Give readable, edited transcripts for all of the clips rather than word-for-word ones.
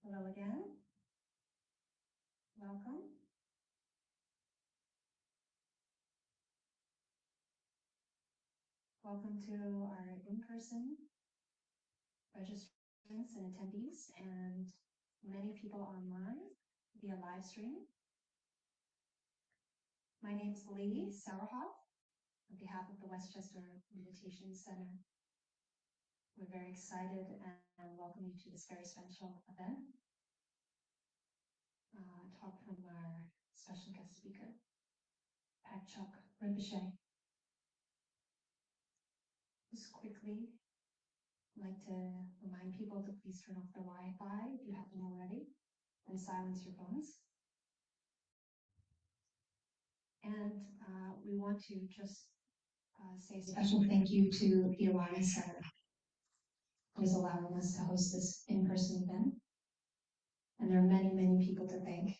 Hello again. Welcome. Welcome to our in-person registrants and attendees and many people online via live stream. My name is Lee Sauerhoff on behalf of the Westchester Meditation Center. We're very excited and welcome you to this very special event. Talk from our special guest speaker, Phakchok Rinpoche. Just quickly, I'd like to remind people to please turn off their Wi-Fi if you haven't already, and silence your phones. And we want to just say a special thank you to the Alliance Center, who is allowing us to host this in-person event. And there are many, many people to thank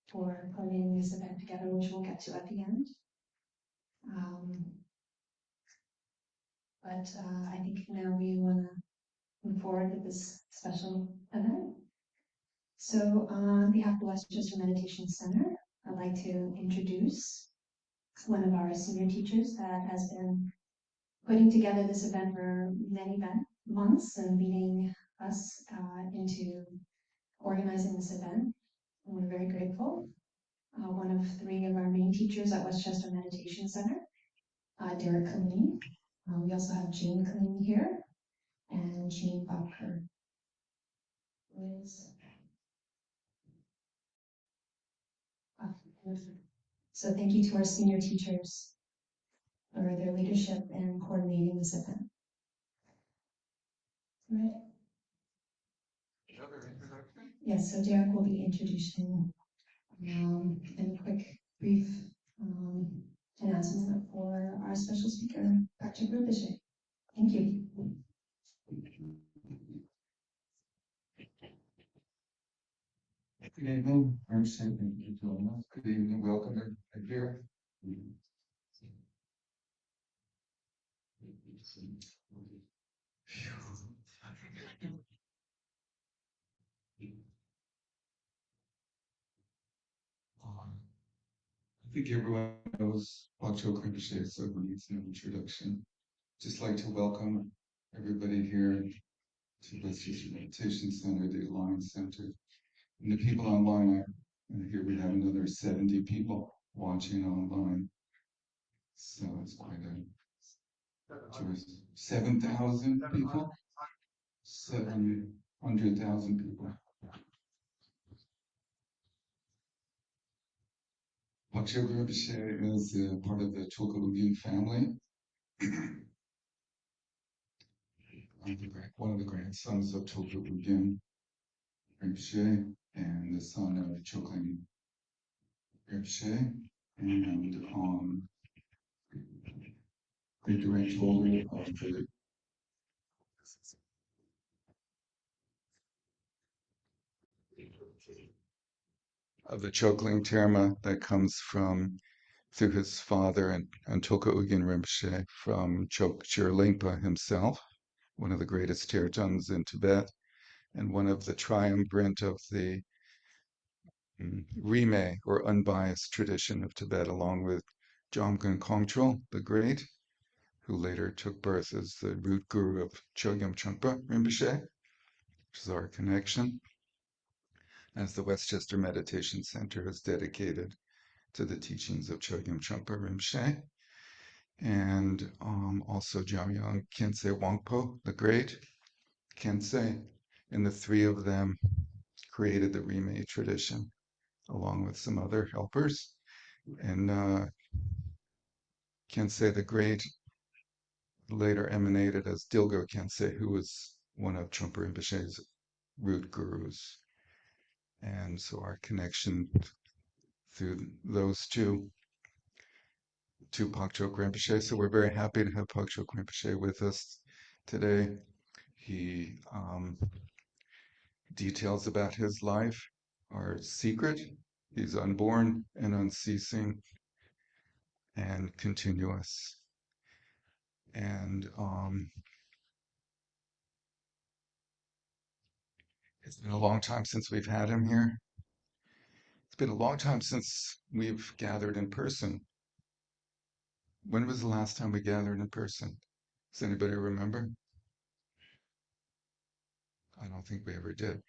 for putting this event together, which we'll get to at the end. But I think now we want to move forward with this special event. So on behalf of the Westchester Meditation Center, I'd like to introduce one of our senior teachers that has been putting together this event for many months and leading us into organizing this event. And we're very grateful. One of three of our main teachers at Westchester Meditation Center, Derek Kalini. We also have Jane Kalini here and Jean Butker, who is so thank you to our senior teachers for their leadership in coordinating this event. Right. Yes, so Derek will be introducing and a quick, brief announcement for our special speaker, Dr. Rinpoche. Thank you. Good evening. I'm saying thank you to all. Good evening. Welcome everybody here. I think everyone knows Phakchok Rinpoche, so it needs no introduction. Just like to welcome everybody here to Westchester Meditation Center, the Alliance Center, and the people online. And here we have another 70 people watching online. So it's quite a choice. 7,000 people? 700,000 people. Phakchok Rinpoche is part of the Chokalugin family. One of the grandsons of Chokalugin Rinpoche and the son of Choklin Rinpoche and the direct holder of the Choklin Terma that comes from through his father and Tulku Ugin Rinpoche from Chokchir Lingpa himself, one of the greatest Tertons in Tibet, and one of the triumvirate of the Rime or unbiased tradition of Tibet, along with Jomgon Kongtrul the Great, who later took birth as the root guru of Chogyam Trungpa Rinpoche, which is our connection, as the Westchester Meditation Center is dedicated to the teachings of Chogyam Trungpa Rinpoche, and also Jamyang Khyentse Wangpo the Great, Khyentse, and the three of them created the Rime tradition, along with some other helpers. And Khyentse the Great later emanated as Dilgo Khyentse, who was one of Trungpa Rinpoche's root gurus. And so our connection through those two to Phakchok Rinpoche. So we're very happy to have Phakchok Rinpoche with us today. He details about his life are secret. He's unborn and unceasing and continuous. And It's been a long time since we've had him here. It's been a long time since we've gathered in person. When was the last time we gathered in person? Does anybody remember? I don't think we ever did.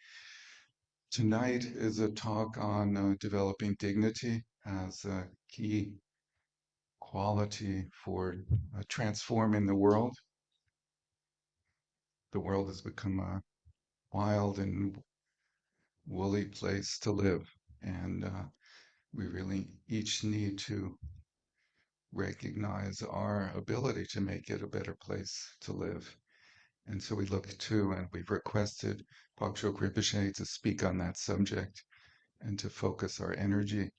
Tonight is a talk on developing dignity as a key quality for transforming the world. The world has become a wild and woolly place to live, and we really each need to recognize our ability to make it a better place to live. And so we look to, and we've requested Phakchok Rinpoche to speak on that subject and to focus our energy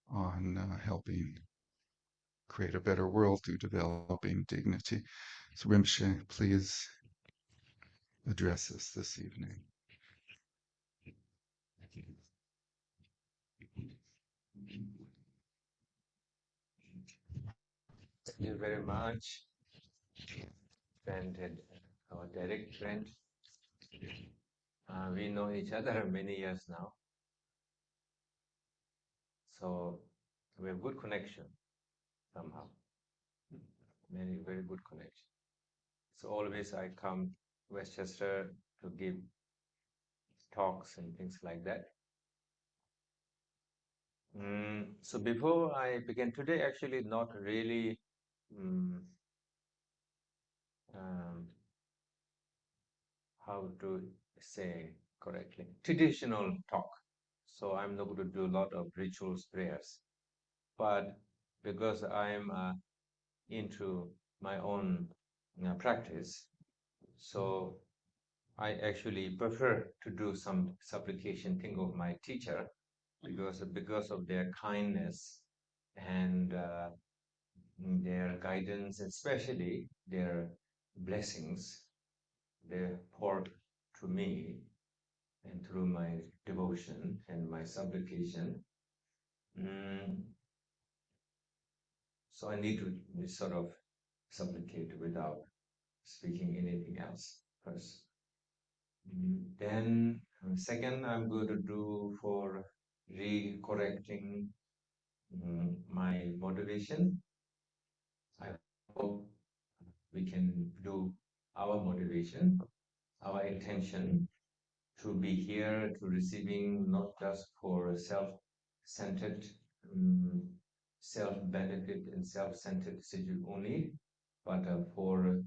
on helping create a better world through developing dignity. So Rinpoche, please address us this evening. Thank you very much, friend, our direct friend. We know each other many years now, so we have good connection somehow. Very good connection. So always I come Westchester to give talks and things like that. So before I begin today, actually not really how to say correctly, traditional talk. So I'm not going to do a lot of rituals, prayers. But because I'm into my own practice, so I actually prefer to do some supplication thing of my teacher because of their kindness and their guidance, especially their blessings they poured to me and through my devotion and my supplication. So I need to sort of supplicate without speaking anything else first. Then second, I'm going to do for re-correcting my motivation. I hope we can do our motivation, our intention to be here to receiving not just for self-centered, self-benefit and self-centered situation only, but for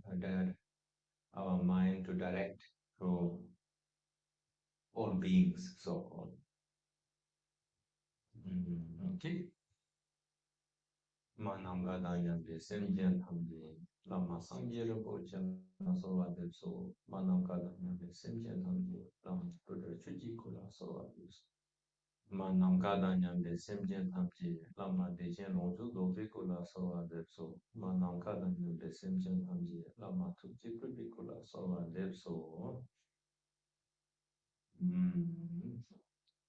our mind to direct to all beings, so-called. Okay. Mananga Danyambe, Semjen Hambe, Lama Sangyero Bochen, Soa Depso, Mananga Danyambe, Semjen Hambe, Lama Buddha Chuji Kula Soa Depso. Mananga Danyambe, Semjen Hambe, Lama Dejen Roju Dobe Kula Soa Depso, Mananga Danyambe, Semjen Hambe, Lama Tuji Kubi Kula Soa Depso.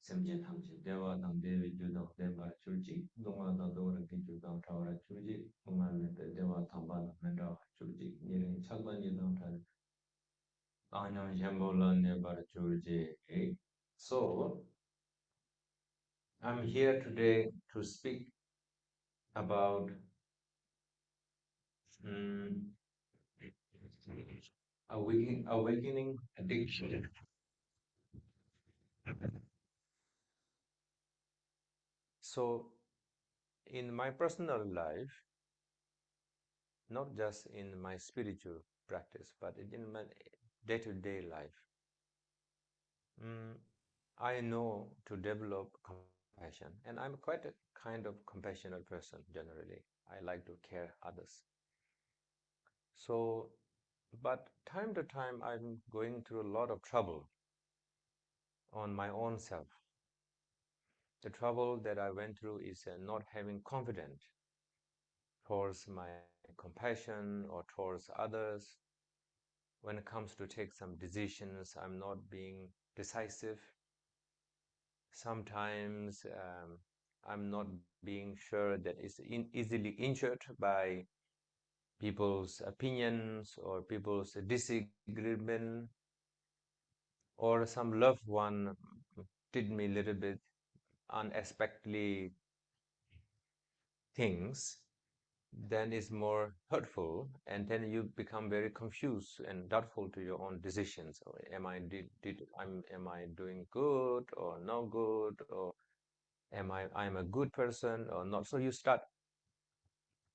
Semjen Hamji, Deva Dam Devi Judam Deva Churji, Duma Dora Judam Tawara Churji, Uman Deva Tambana Menda Churji, Nirin Chalban Yudam Tan, Anyam Jambola Nebar Churji. So, I'm here today to speak about awakening addiction. So, in my personal life, not just in my spiritual practice, but in my day-to-day life, I know to develop compassion, and I'm quite a kind of compassionate person generally. I like to care others. So, but time to time, I'm going through a lot of trouble on my own self. The trouble that I went through is not having confidence towards my compassion or towards others. When it comes to take some decisions, I'm not being decisive. Sometimes I'm not being sure that it's easily injured by people's opinions or people's disagreement or some loved one did me a little bit unexpectedly things, then it's more hurtful, and then you become very confused and doubtful to your own decisions. Or am I doing good or no good, or I'm a good person or not? So you start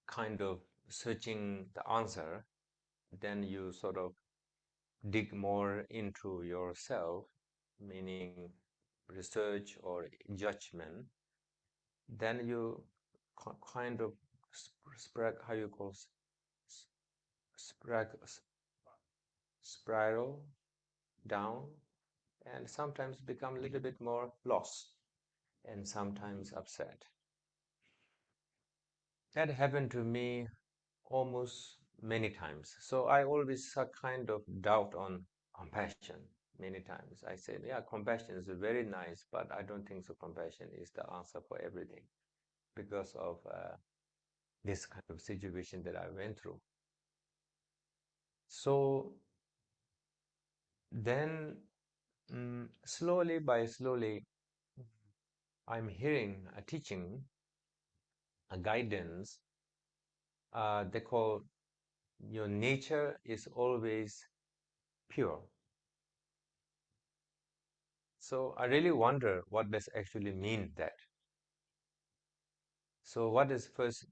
kind of searching the answer. Then you sort of dig more into yourself, meaning research or judgment. Then you kind of spread, how you call, spread, spiral down, and sometimes become a little bit more lost and sometimes upset. That happened to me almost many times. So I always kind of doubt on compassion many times. I said, yeah, compassion is very nice, but I don't think so. Compassion is the answer for everything because of this kind of situation that I went through. So then slowly by slowly, I'm hearing a teaching, a guidance. They call your nature is always pure. So I really wonder what does actually mean that. So what is first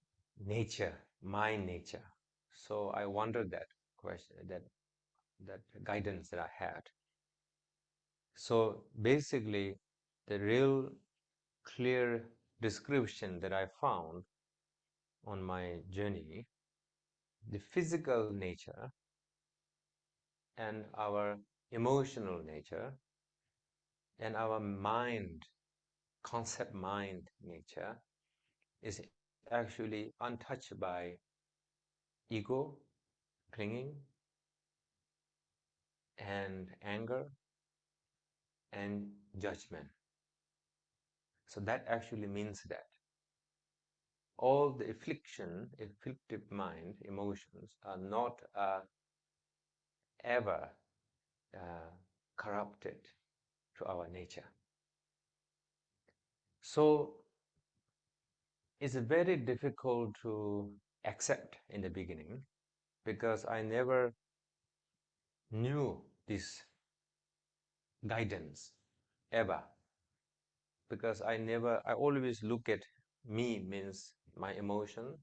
nature, my nature? So I wondered that question, that guidance that I had. So basically, the real clear description that I found on my journey, the physical nature and our emotional nature and our mind, concept mind nature is actually untouched by ego, clinging, and anger and judgment. So that actually means that all the afflictive mind, emotions are not ever corrupted to our nature. So it's very difficult to accept in the beginning because I never knew this guidance ever, because I always look at me means my emotion,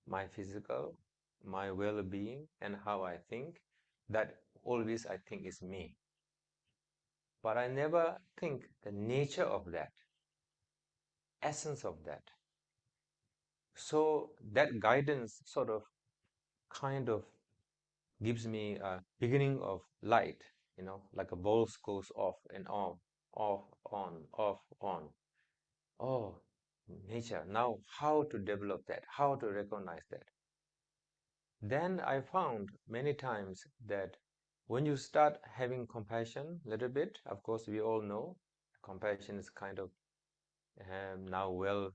my physical, my well-being, and how I think. That always I think is me. But I never think the nature of that, essence of that. So that guidance sort of kind of gives me a beginning of light, like a bulb goes off and on, off, on, off, on. Oh, nature. Now, how to develop that? How to recognize that? Then I found many times that when you start having compassion a little bit, of course, we all know compassion is kind of now well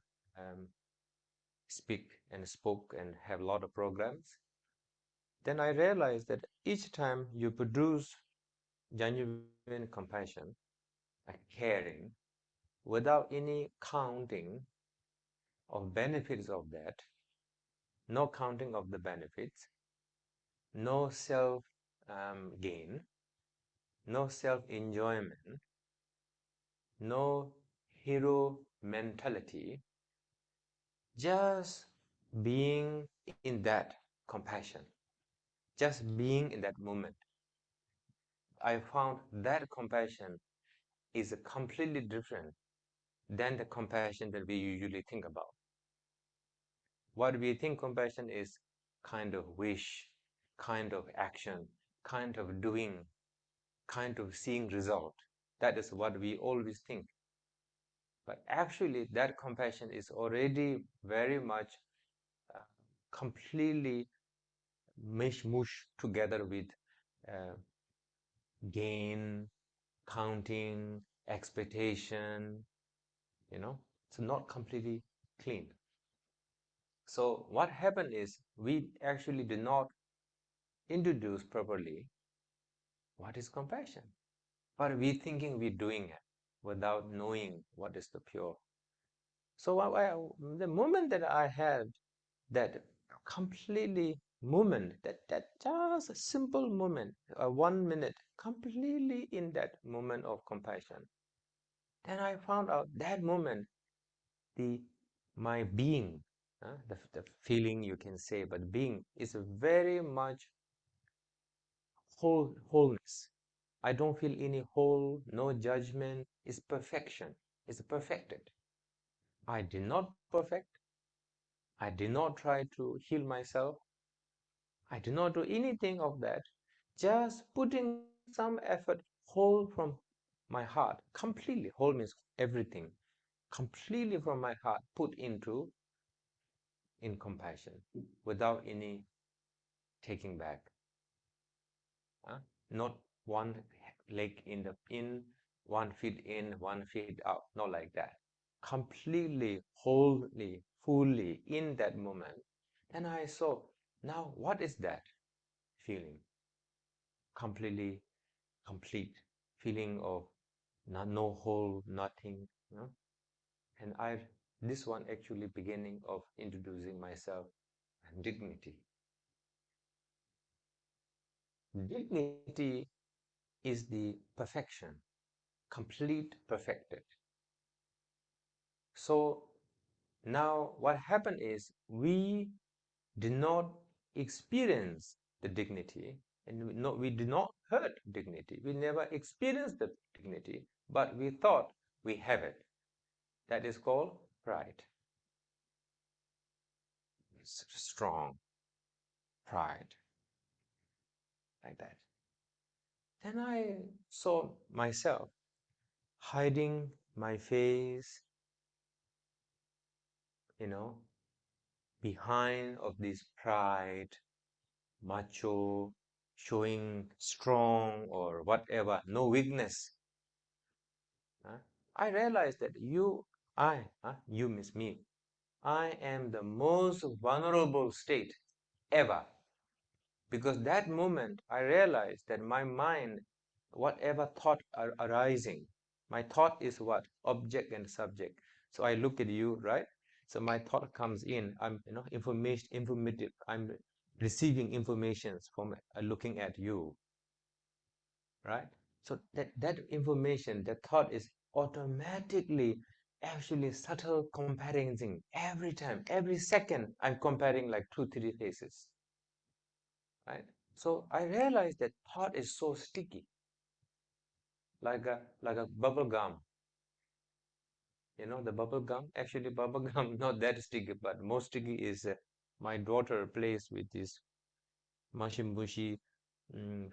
speak and spoke and have a lot of programs. Then I realized that each time you produce genuine compassion, like caring, without any counting of benefits of that, no counting of the benefits, no self gain, no self enjoyment, no hero mentality, just being in that compassion, just being in that moment. I found that compassion is completely different than the compassion that we usually think about. What we think compassion is kind of wish, kind of action, kind of doing, kind of seeing result. That is what we always think. But actually, that compassion is already very much uh, completely mush together with uh, gain, counting, expectation, so not completely clean. So what happened is we actually did not introduce properly what is compassion. but we thinking we're doing it without knowing what is the pure. So the moment that I had that completely moment, that just a simple moment, 1 minute, completely in that moment of compassion, then I found out that moment, my being, the feeling you can say, but being is very much wholeness. I don't feel any whole, no judgment. It's perfection. It's perfected. I did not perfect. I did not try to heal myself. I did not do anything of that. Just putting some effort whole from my heart. Completely whole means everything. Completely from my heart put into in compassion without any taking back. Not one leg in, 1 feet in, 1 feet out. Not like that. Completely, wholly, fully in that moment. Then I saw, now what is that feeling? Completely complete feeling of no whole, nothing. And this one actually beginning of introducing myself and dignity. Dignity is the perfection, complete perfected. So now what happened is we did not experience the dignity, and we did not hurt dignity. We never experienced the dignity, but we thought we have it. That is called pride. It's strong pride, like that. Then I saw myself hiding my face, behind of this pride, macho, showing strong or whatever, no weakness. I realized that you means me. I am the most vulnerable state ever. Because that moment I realized that my mind, whatever thought are arising, my thought is what? Object and subject. So I look at you, right? So my thought comes in. I'm informative. I'm receiving informations from looking at you, right? So that information, that thought is automatically actually subtle comparison every time, every second. I'm comparing like 2, 3 faces, right? So I realized that thought is so sticky, like a bubble gum. The bubble gum. Actually, bubble gum not that sticky, but most sticky is my daughter plays with this mushy mushy, mm,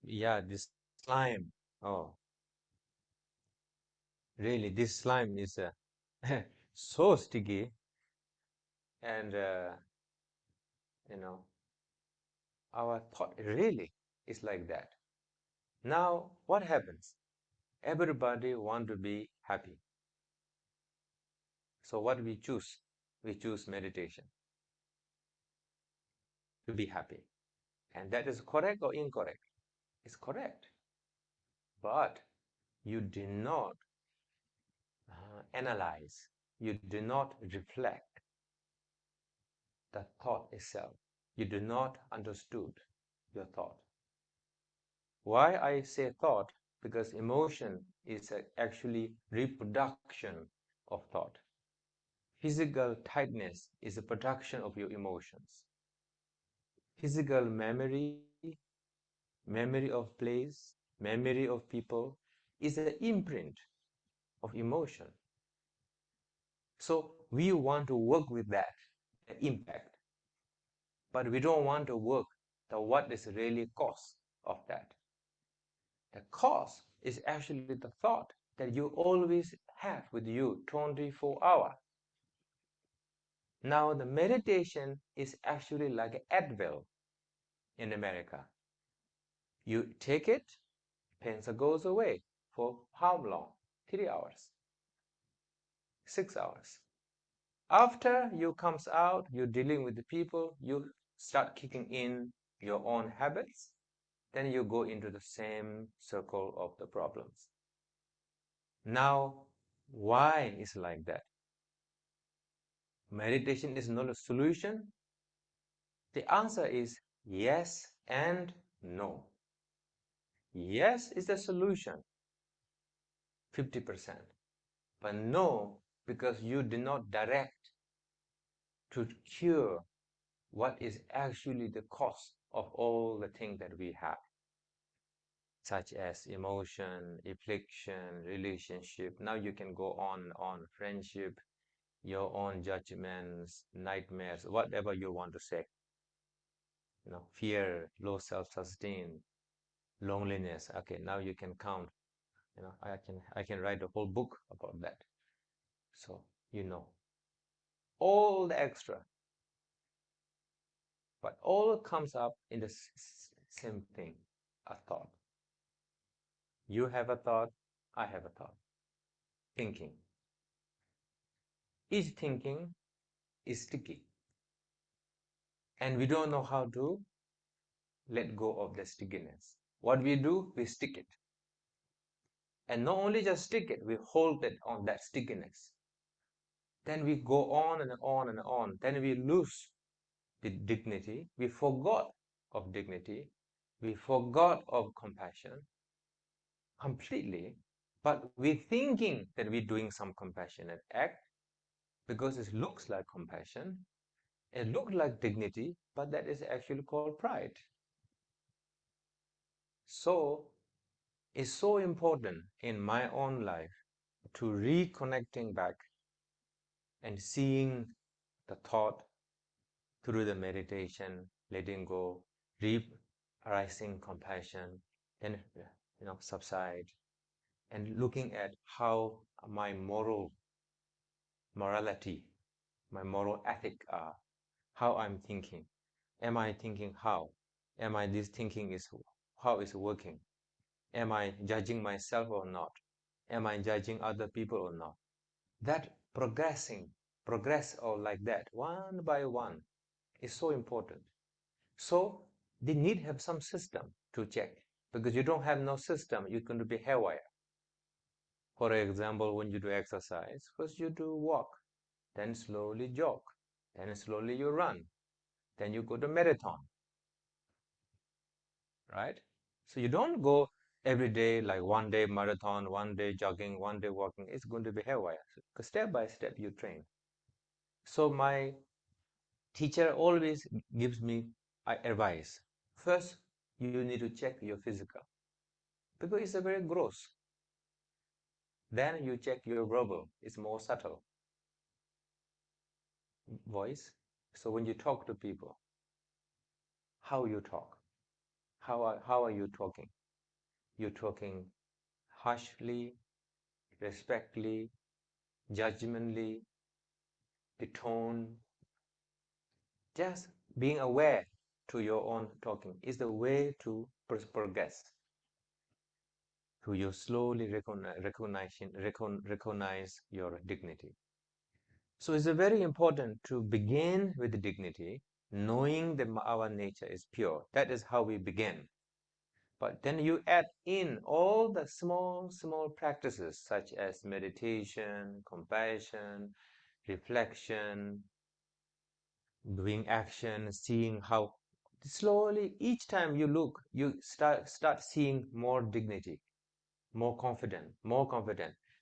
yeah, this slime. Oh, really, this slime is so sticky, and you know, our thought really is like that. Now, what happens? Everybody want to be happy. So what we choose? We choose meditation to be happy. And that is correct or incorrect? It's correct. But you do not analyze, you do not reflect the thought itself. You do not understood your thought. Why I say thought? Because emotion is actually reproduction of thought. Physical tightness is a production of your emotions. Physical memory of place, memory of people is an imprint of emotion. So we want to work with that, the impact, but we don't want to work the what is really cause of that. The cause is actually the thought that you always have with you 24 hours. Now the meditation is actually like Advil in America. You take it, pain goes away for how long? 3 hours, 6 hours. After you comes out, you're dealing with the people, you start kicking in your own habits, then you go into the same circle of the problems. Now, why is like that? Meditation is not a solution. The answer is yes and no. Yes is the solution, 50%. But no, because you did not direct to cure what is actually the cause of all the things that we have, such as emotion, affliction, relationship. Now you can go on friendship, your own judgments, nightmares, whatever you want to say. Fear, low self-esteem, loneliness. Okay, now you can count. I can write a whole book about that. So all the extra, but all comes up in the same thing, a thought. You have a thought, I have a thought. Thinking. Each thinking is sticky, and we don't know how to let go of the stickiness. What we do, we stick it. And not only just stick it, we hold it on that stickiness. Then we go on and on and on. Then we lose the dignity. We forgot of dignity. We forgot of compassion completely. But we're thinking that we're doing some compassionate act because it looks like compassion. It looks like dignity, but that is actually called pride. So it's so important in my own life to reconnecting back and seeing the thought through the meditation, letting go, arising compassion, then subside, and looking at how my morality, my moral ethic are, how I'm thinking. Am I thinking how? This thinking is how is working? Am I judging myself or not? Am I judging other people or not? That progress or like that, one by one, is so important. So they need to have some system to check, because you don't have no system, you're going to be haywire. For example, when you do exercise, first you do walk, then slowly jog, then slowly you run, then you go to marathon, right? So you don't go every day like one day marathon, one day jogging, one day walking. It's going to be haywire. So step by step you train. So my teacher always gives me advice. First, you need to check your physical, because it's a very gross. Then you check your verbal, it's more subtle. Voice. So when you talk to people, how you talk, how are you talking? You're talking harshly, respectfully, judgmentally, the tone. Just being aware to your own talking is the way to progress. To you slowly recognize your dignity. So it's very important to begin with dignity, knowing that our nature is pure. That is how we begin. But then you add in all the small practices such as meditation, compassion, reflection, doing action, seeing how slowly each time you look, you start seeing more dignity, more confident.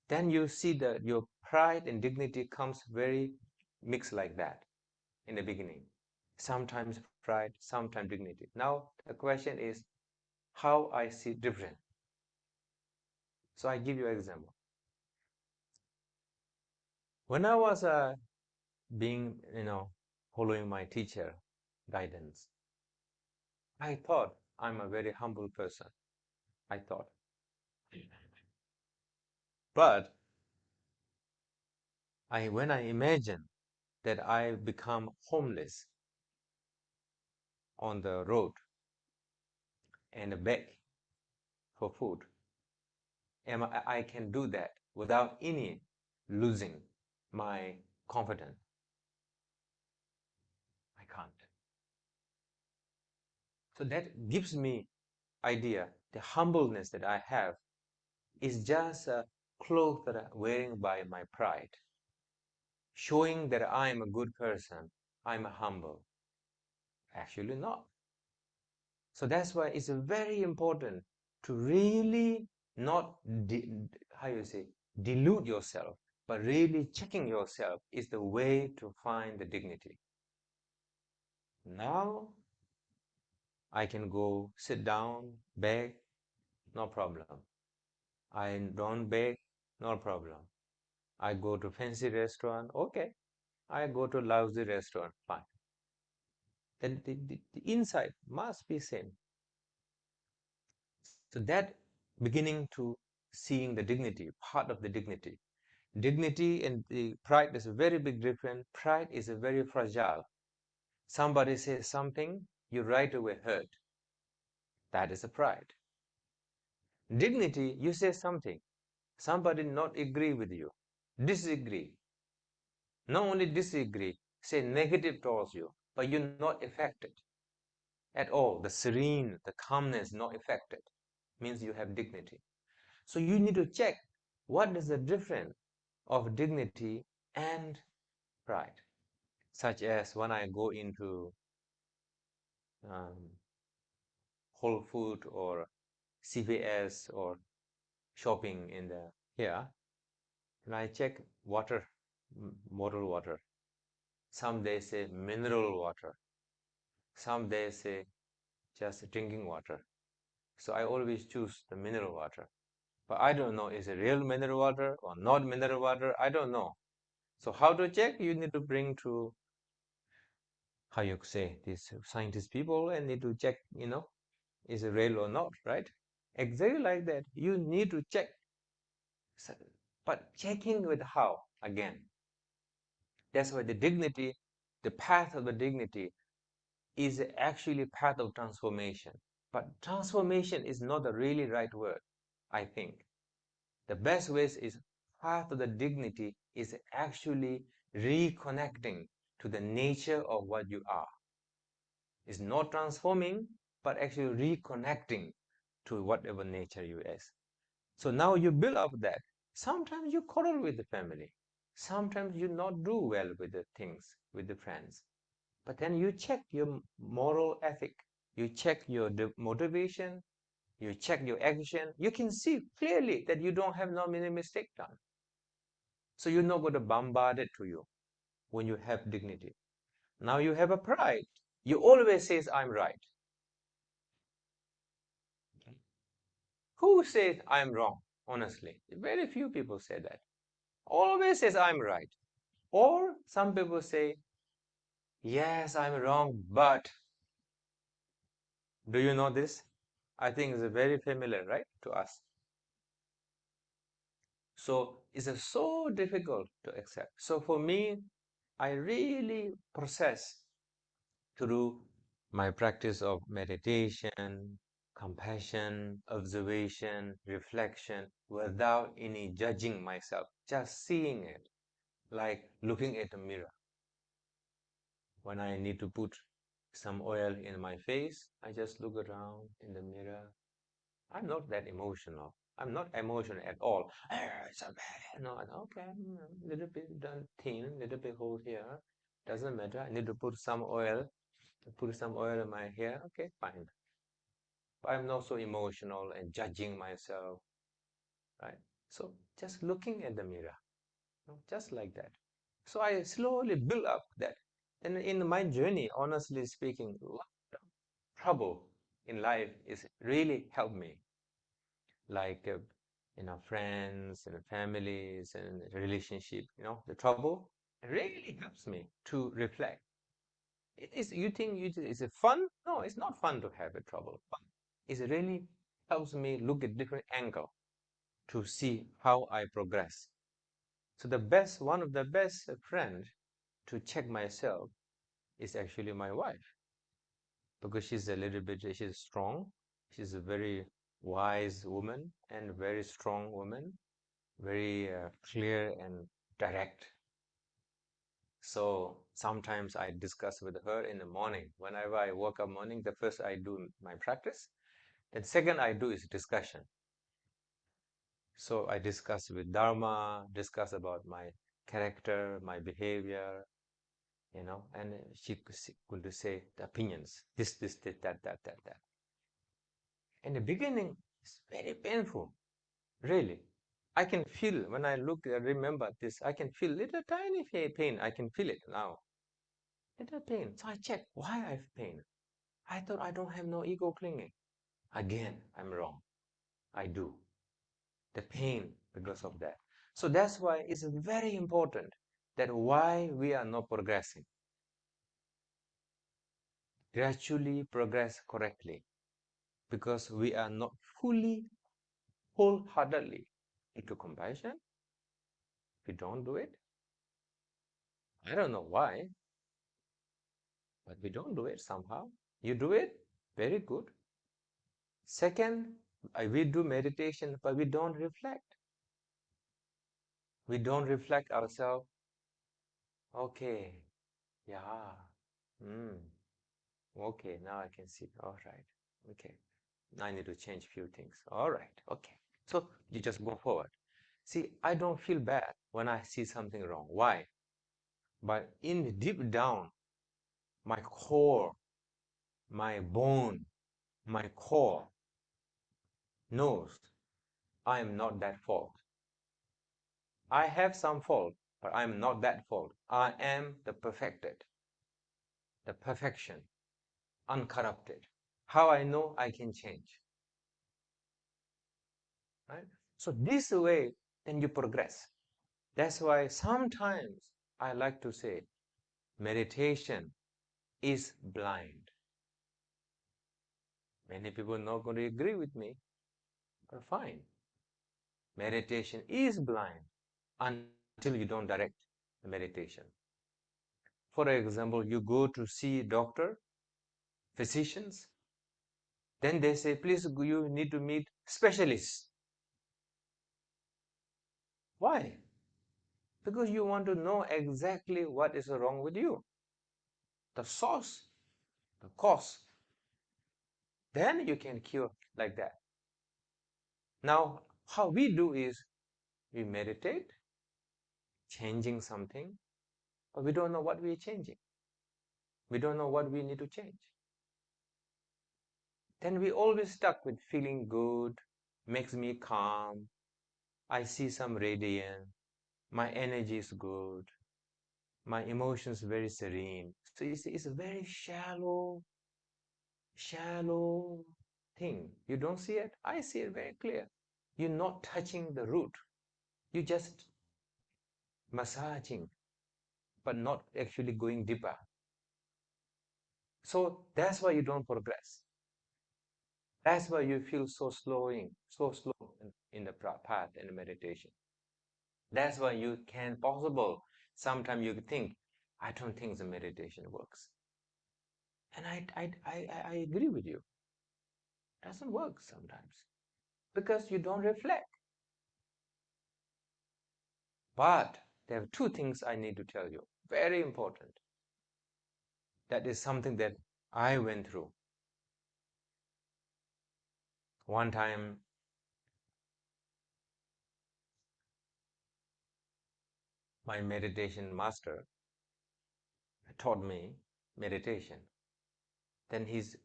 Then you see that your pride and dignity comes very mixed like that in the beginning. Sometimes pride, sometimes dignity. Now the question is how I see different. So I give you an example. When I was being, following my teacher guidance, I thought I'm a very humble person. I thought. But when I imagine that I become homeless on the road and beg for food, I can do that without any losing my confidence. I can't. So that gives me idea, the humbleness that I have, is just a cloak that I'm wearing by my pride, showing that I am a good person, I'm humble. Actually not. So that's why it's very important to really not, how you say, delude yourself, but really checking yourself is the way to find the dignity. Now I can go sit down, beg, no problem. I don't beg, no problem. I go to fancy restaurant, okay. I go to lousy restaurant, fine. Then the inside must be same. So that beginning to seeing the dignity, part of the dignity. Dignity and the pride is a very big difference. Pride is a very fragile. Somebody says something, you right away hurt. That is a pride. Dignity, you say something, somebody not agree with you, disagree. Not only disagree, say negative towards you, but you're not affected at all. The serene, the calmness not affected means you have dignity. So you need to check what is the difference of dignity and pride. Such as when I go into um, Whole Food or CVS or shopping in the here, and I check water, bottled water. Some they say mineral water. Some they say just drinking water. So I always choose the mineral water. But I don't know is it real mineral water or not mineral water. I don't know. So how to check? You need to bring to how you say these scientist people and need to check. Is it real or not, right? Exactly like that. You need to check. But checking with how again? That's why the dignity, the path of the dignity is actually path of transformation. But transformation is not the really right word, I think. The best way is path of the dignity is actually reconnecting to the nature of what you are. It's not transforming, but actually reconnecting to whatever nature you is. So now you build up that. Sometimes you quarrel with the family. Sometimes you not do well with the things, with the friends. But then you check your moral ethic. You check your motivation. You check your action. You can see clearly that you don't have no many mistake done. So you're not going to bombard it to you when you have dignity. Now you have a pride. You always says I'm right. Who says I'm wrong? Honestly, very few people say that. Always says I'm right. Or some people say, yes, I'm wrong, but do you know this? I think it's very familiar, right, to us. So it's so difficult to accept. So for me, I really process through my practice of meditation, compassion, observation, reflection, without any judging myself, just seeing it, like looking at a mirror. When I need to put some oil in my face, I just look around in the mirror. I'm not that emotional. I'm not emotional at all. It's so bad. No, okay, little bit done thin, little bit hole here. Doesn't matter. I need to put some oil. Put some oil in my hair. Okay, fine. But I'm not so emotional and judging myself, right? So just looking at the mirror, just like that. So I slowly build up that. And in my journey, honestly speaking, a lot of trouble in life is really helped me. Like friends and families and relationship. The trouble really helps me to reflect. You think is it fun? No, it's not fun to have a trouble. But it really helps me look at different angle to see how I progress. So one of the best friend to check myself is actually my wife, because she's strong. She's a very wise woman and very strong woman, very clear and direct. So sometimes I discuss with her in the morning. Whenever I wake up morning, the first I do my practice. Then second I do is discussion. So I discuss with Dharma, discuss about my character, my behavior, and she could say the opinions, this, that. In the beginning, it's very painful, really. I can feel when I remember this, I can feel little tiny pain. I can feel it now. Little pain. So I check why I have pain. I thought I don't have no ego clinging. Again, I'm wrong. I do. The pain because of that. So that's why it's very important that why we are not progressing. Gradually progress correctly because we are not fully, wholeheartedly into compassion. We don't do it. I don't know why, but we don't do it somehow. You do it, very good. Second, we do meditation, but we don't reflect. We don't reflect ourselves. Okay, yeah, okay, now I can see. All right, okay, I need to change few things. All right, okay. So you just go forward. See, I don't feel bad when I see something wrong. Why? But in deep down, my core, my bone, my core knows I am not that fault. I have some fault, but I am not that fault. I am the perfected, the perfection, uncorrupted. How I know I can change, right? So this way, then you progress. That's why sometimes I like to say, meditation is blind. Many people are not going to agree with me, but fine. Meditation is blind until you don't direct the meditation. For example, you go to see doctor, physicians, then they say, please, you need to meet specialists. Why? Because you want to know exactly what is wrong with you, the source, the cause. Then you can cure like that. Now, how we do is we meditate, changing something, but we don't know what we are changing. We don't know what we need to change. Then we always stuck with feeling good, makes me calm. I see some radiance. My energy is good. My emotions very serene. So it's a very shallow thing. You don't see it? I see it very clear. You're not touching the root. You're just massaging, but not actually going deeper. So that's why you don't progress. That's why you feel so slow in the path and meditation. That's why you can possible. Sometimes you think, I don't think the meditation works. And I agree with you. It doesn't work sometimes because you don't reflect. But there are two things I need to tell you. Very important. That is something that I went through. One time, my meditation master taught me meditation. Then he's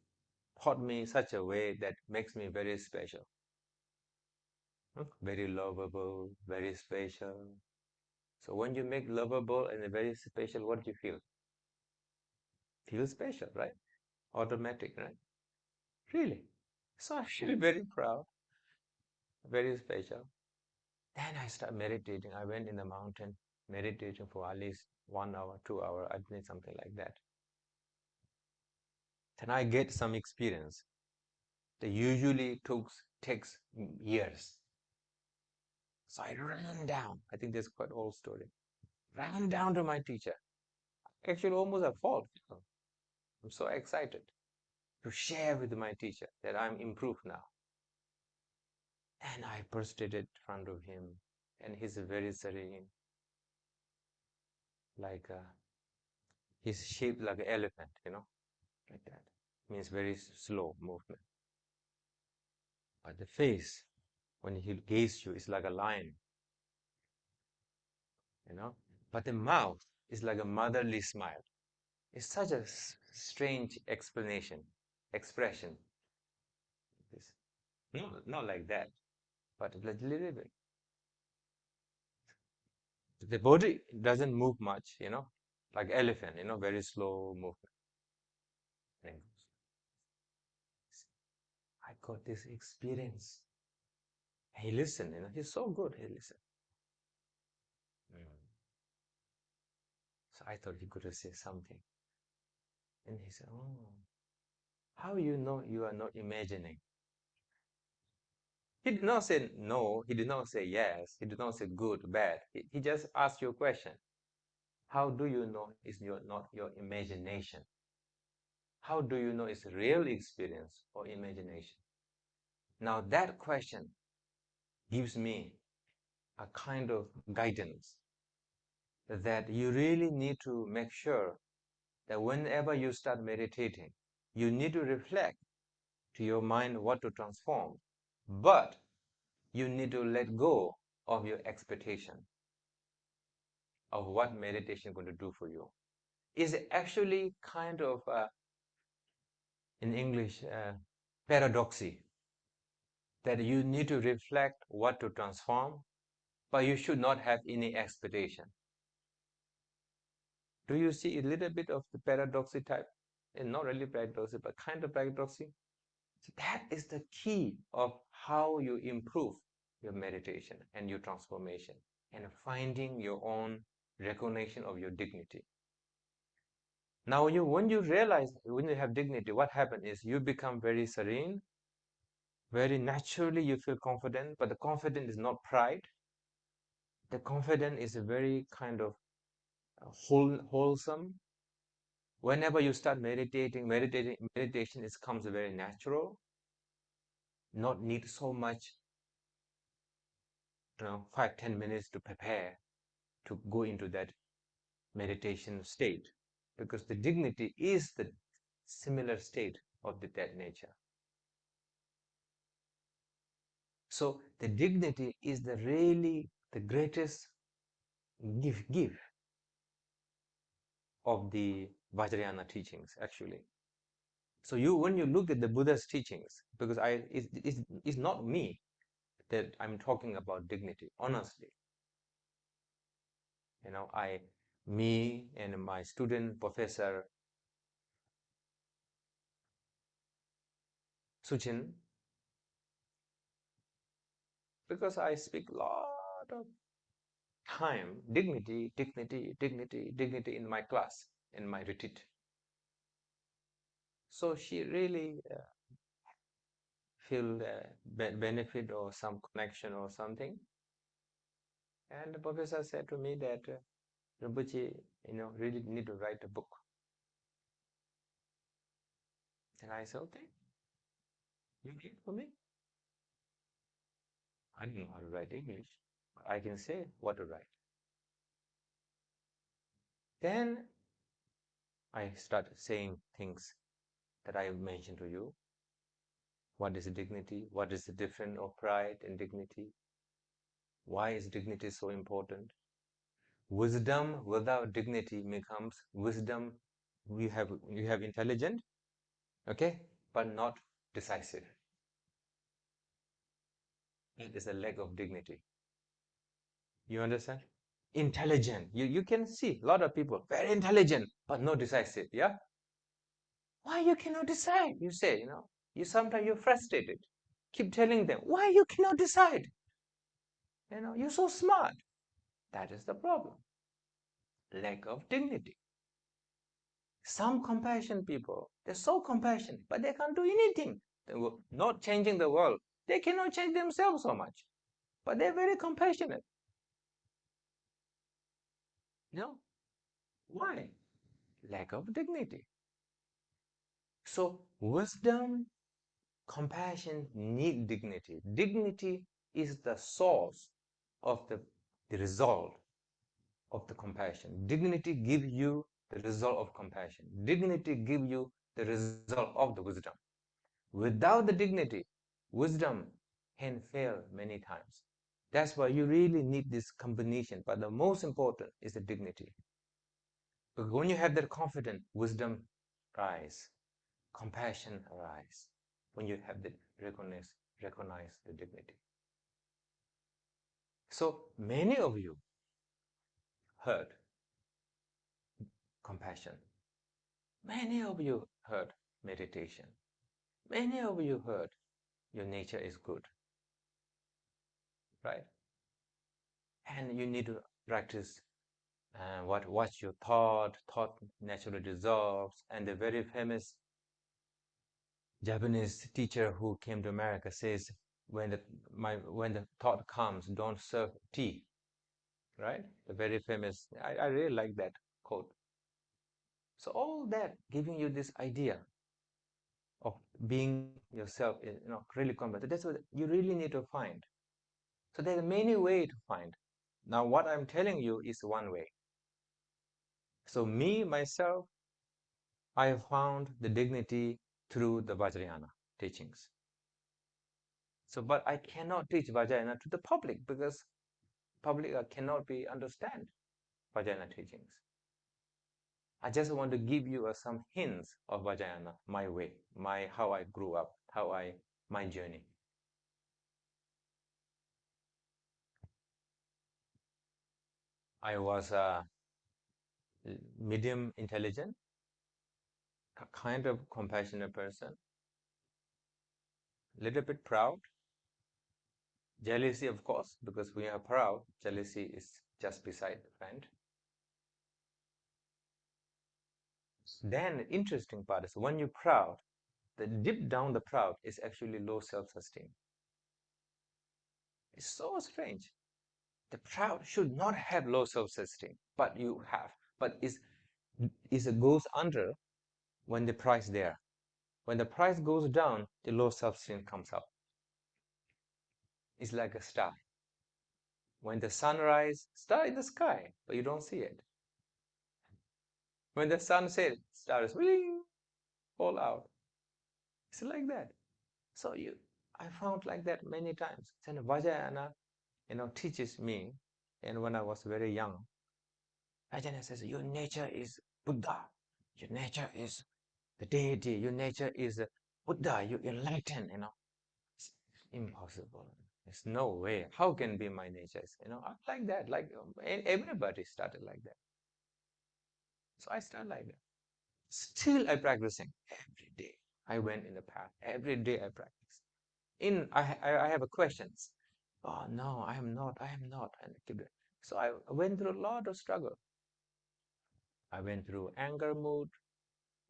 taught me such a way that makes me very special. Very lovable, very special. So when you make lovable and very special, what do you feel? Feel special, right? Automatic, right? Really. So I feel very proud, very special. Then I started meditating. I went in the mountain, meditating for at least 1 hour, 2 hours. I did something like that. Then I get some experience that usually takes years. So I ran down. I think that's quite old story. Ran down to my teacher. Actually, almost a fault. I'm so excited to share with my teacher that I'm improved now. And I prostrated in front of him, and he's very serene, like he's shaped like an elephant, like that. Means very slow movement. But the face, when he gazes you, is like a lion, But the mouth is like a motherly smile. It's such a strange expression. It's not like that, but a little bit. The body doesn't move much, like elephant, very slow movement. I got this experience. He listened, he's so good, he listened. So I thought he could say something. And he said, oh, how you know you are not imagining? He did not say no, he did not say yes, he did not say good, bad. He just asked you a question. How do you know it's not your imagination? How do you know it's real experience or imagination? Now that question gives me a kind of guidance that you really need to make sure that whenever you start meditating, you need to reflect to your mind what to transform, but you need to let go of your expectation of what meditation is going to do for you. Is actually kind of, in English, paradoxy, that you need to reflect what to transform, but you should not have any expectation. Do you see a little bit of the paradoxy type? And not really paradoxy, but kind of paradoxy. So that is the key of how you improve your meditation and your transformation and finding your own recognition of your dignity. Now, when you realize, when you have dignity, what happens is you become very serene, very naturally you feel confident, but the confidence is not pride. The confidence is a very kind of wholesome. Whenever you start meditation comes very natural, not need so much, 5-10 minutes to prepare to go into that meditation state, because the dignity is the similar state of that nature. So the dignity is really the greatest gift of the Vajrayana teachings, actually. So when you look at the Buddha's teachings, because it's not me that I'm talking about dignity, honestly. Me and my student, Professor Suchin, because I speak a lot of time, dignity in my class, in my retreat. So she really feel benefit or some connection or something. And the professor said to me that Rinpoche, really need to write a book. And I said, okay, you read for me. I don't know how to write English, but I can say what to write. Then I started saying things that I mentioned to you. What is dignity? What is the difference of pride and dignity? Why is dignity so important? Wisdom without dignity becomes wisdom. You have intelligent, okay, but not decisive. It is a lack of dignity. You understand? Intelligent. You can see a lot of people very intelligent but not decisive. Yeah. Why you cannot decide? You say, you sometimes you're frustrated. Keep telling them why you cannot decide. You're so smart. That is the problem. Lack of dignity. Some compassion people, they're so compassionate, but they can't do anything. They were not changing the world. They cannot change themselves so much, but they're very compassionate. Why? Lack of dignity. So wisdom, compassion need dignity. Dignity is the source of the result of the compassion. Dignity gives you the result of compassion. Dignity gives you the result of the wisdom. Without the dignity, wisdom can fail many times. That's why you really need this combination. But the most important is the dignity. Because when you have that confidence, wisdom rise, compassion arise. When you have that recognize the dignity. So many of you heard compassion. Many of you heard meditation. Many of you heard your nature is good, right? And you need to practice what you thought naturally dissolves. And the very famous Japanese teacher who came to America says, when the thought comes, don't serve tea, right? The very famous, I really like that quote. So all that giving you this idea of being yourself, really competent. That's what you really need to find. So there are many ways to find. Now what I'm telling you is one way. So me, myself, I have found the dignity through the Vajrayana teachings. So, but I cannot teach Vajrayana to the public because public cannot be understand Vajrayana teachings. I just want to give you some hints of Vajrayana, my way, how I grew up, my journey. I was medium intelligent, kind of compassionate person, little bit proud, jealousy, of course, because when you are proud, jealousy is just beside the friend. Then interesting part is when you're proud, the deep down the proud is actually low self-esteem. It's so strange. The proud should not have low self-esteem, but you have. But it goes under when the price there. When the price goes down, the low self-esteem comes up. It's like a star. When the sun rises, star in the sky, but you don't see it. When the sun sets, stars fall out. It's like that. So I found like that many times. Then Vajrayana, teaches me, and when I was very young, Vajrayana says, your nature is Buddha. Your nature is the deity. Your nature is Buddha. You enlighten, It's impossible. There's no way. How can be my nature? I'm like that. Like everybody started like that. So I started like that. Still I practicing every day. I went in the path. Every day I practice. I have a questions. Oh no, I am not. I am not. And so I went through a lot of struggle. I went through anger mood.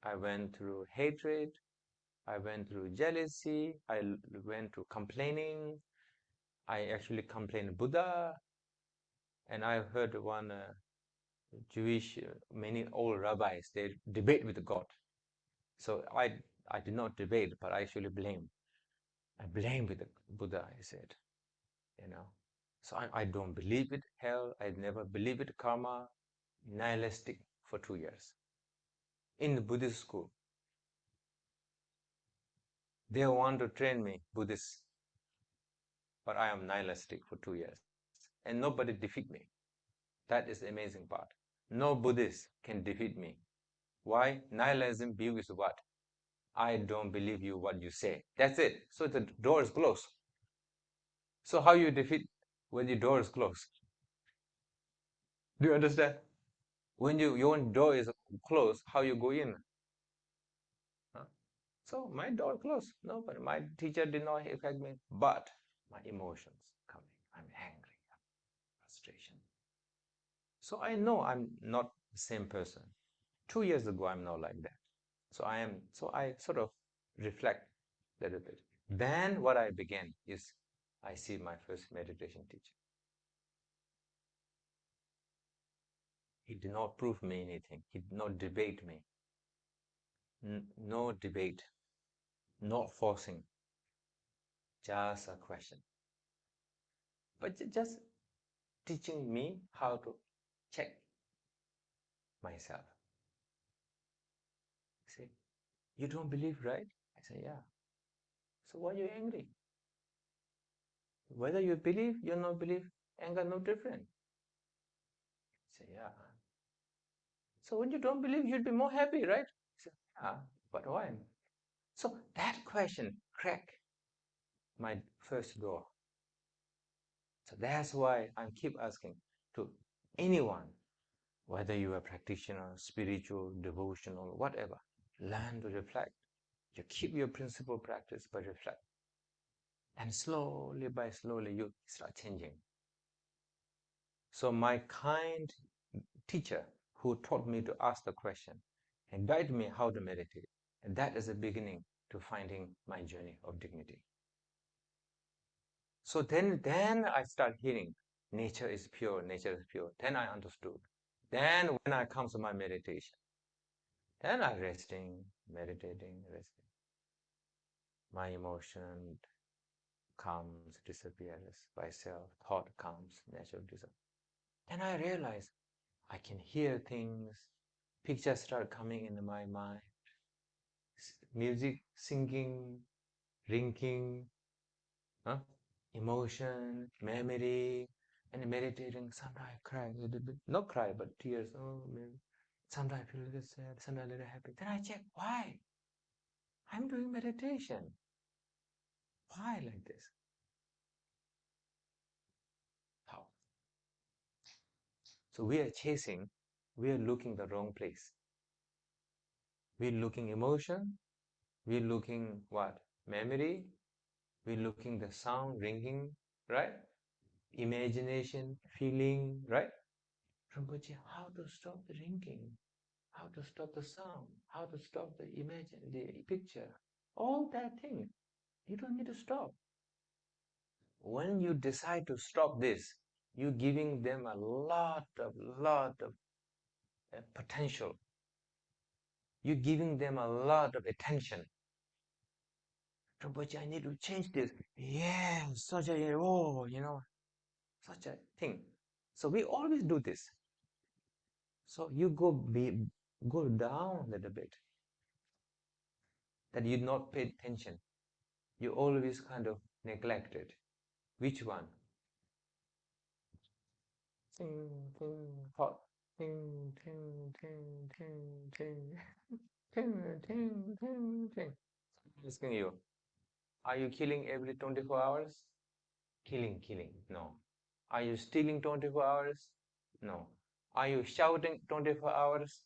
I went through hatred. I went through jealousy. I went through complaining. I actually complained Buddha. And I heard one Jewish, many old rabbis, they debate with God. So I did not debate, but I actually blame. I blame with the Buddha, I said, So I don't believe in hell. I never believe in karma. Nihilistic for 2 years. In the Buddhist school, they want to train me Buddhist, but I am nihilistic for 2 years. And nobody defeat me. That is the amazing part. No Buddhist can defeat me. Why? Nihilism view is what? I don't believe you what you say. That's it. So the door is closed. So how you defeat when the door is closed? Do you understand? When your door is closed, how you go in? Huh? So my door closed. No, but my teacher did not affect me. But my emotions coming. I'm angry, frustration. So I know I'm not the same person. 2 years ago, I'm not like that. So I sort of reflect a little bit. Then what I began is I see my first meditation teacher. He did not prove me anything. He did not debate me. No debate, not forcing, just a question. But just teaching me how to check myself. See, you don't believe, right? I say, yeah. So why are you angry? Whether you believe, you not believe, anger no different. Say, yeah. So when you don't believe, you'd be more happy, right? Say, yeah, but why? So that question cracked my first door. So that's why I keep asking to anyone, whether you are a practitioner, spiritual, devotional, whatever, learn to reflect. You keep your principle practice, but reflect. And slowly by slowly, you start changing. So my kind teacher who taught me to ask the question and guide me how to meditate, and that is the beginning to finding my journey of dignity. So then I start hearing, nature is pure, nature is pure. Then I understood. Then when I come to my meditation, then I resting, meditating, resting. My emotion comes, disappears by self. Thought comes, naturally disappears. Then I realize I can hear things, pictures start coming into my mind, music, singing, ringing, huh? Emotion, memory, and meditating. Sometimes I cry a little bit, not cry, but tears. Oh man. Sometimes I feel a little sad, sometimes a little happy. Then I check why. I'm doing meditation. Why like this? How? So we are chasing, we are looking the wrong place. We're looking emotion, we're looking what? Memory, we're looking the sound, ringing, right? Imagination, feeling, right? Rinpoche, how to stop the ringing? How to stop the sound? How to stop the the picture? All that thing, you don't need to stop. When you decide to stop this, you're giving them a lot of potential. You're giving them a lot of attention. Rinpoche, I need to change this. Yeah, such a, oh, such a thing. So we always do this. So you go down a little bit. That you not pay attention. You always kind of neglected. Which one? Ting, ting, hot. Ting, ting, ting, ting, ting. Ting, ting, ting, ting. I'm asking you, are you killing every 24 hours? Killing. No. Are you stealing 24 hours? No. Are you shouting 24 hours?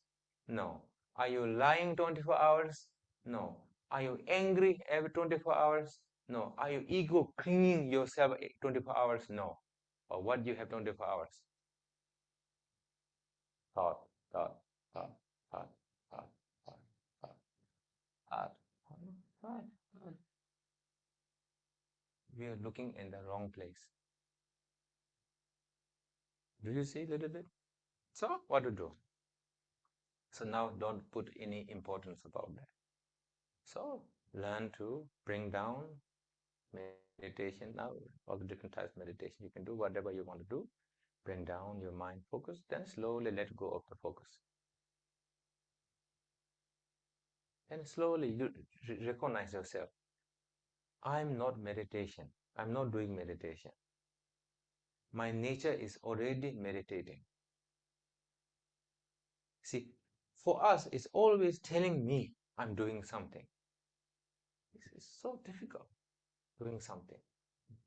No. Are you lying 24 hours? No. Are you angry every 24 hours? No. Are you ego clinging yourself 24 hours? No. Or what do you have 24 hours? Thought, thought, thought, thought, thought, thought, thought, thought, thought, thought. We are looking in the wrong place. Do you see a little bit? So what to do? So now don't put any importance about that. So learn to bring down meditation now, all the different types of meditation you can do, whatever you want to do. Bring down your mind focus, then slowly let go of the focus. And slowly you recognize yourself. I'm not meditation. I'm not doing meditation. My nature is already meditating. See, for us, it's always telling me I'm doing something. This is so difficult, doing something.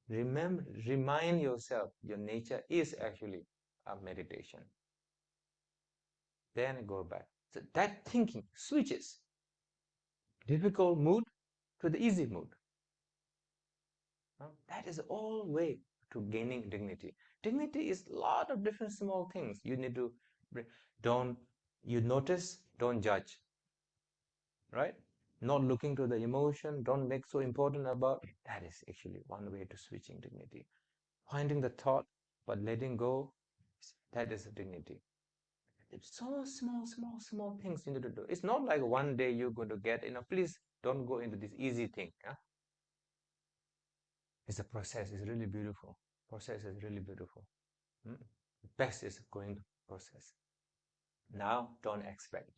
Remind yourself your nature is actually a meditation. Then go back. So that thinking switches difficult mood to the easy mood. That is all way to gaining dignity. Dignity is a lot of different small things. You need to you notice, don't judge, right? Not looking to the emotion, don't make so important about it. That is actually one way to switching dignity. Finding the thought, but letting go, that is dignity. It's so small things you need to do. It's not like one day you're going to get, please don't go into this easy thing. Yeah? It's a process. It's really beautiful. Process is really beautiful. Best is going to process. Now don't expect.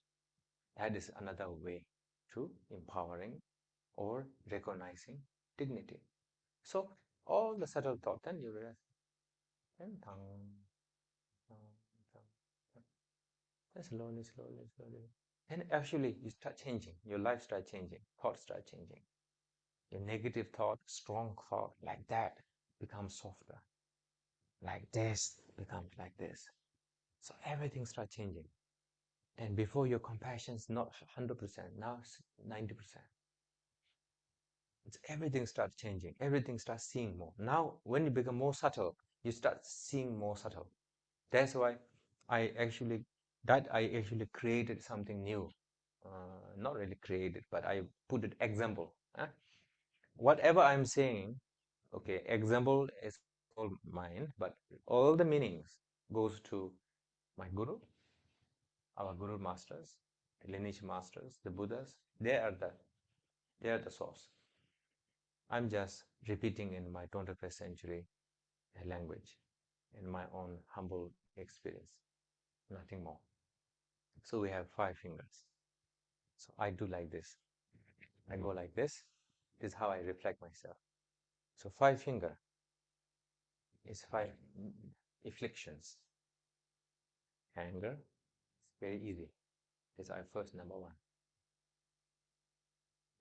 That is another way to empowering or recognizing dignity. So all the subtle thought, then you realize, then slowly, slowly, slowly. Then actually you start changing. Your life start changing. Thoughts start changing. Your negative thought, strong thought, like that, becomes softer. Like this becomes like this. So everything starts changing. And before, your compassion is not 100%, now it's 90%. Everything starts changing. Everything starts seeing more. Now, when you become more subtle, you start seeing more subtle. That's why I actually created something new. Not really created, but I put an example. Whatever I'm saying, okay, example is all mine, but all the meanings goes to my guru, our guru masters, the lineage masters, the Buddhas. They are the source. I'm just repeating in my 21st century language, in my own humble experience, nothing more. So we have 5 fingers. So I do like this. I go like this. This is how I reflect myself. So 5 finger is 5 afflictions. Anger is very easy. That's our first number 1.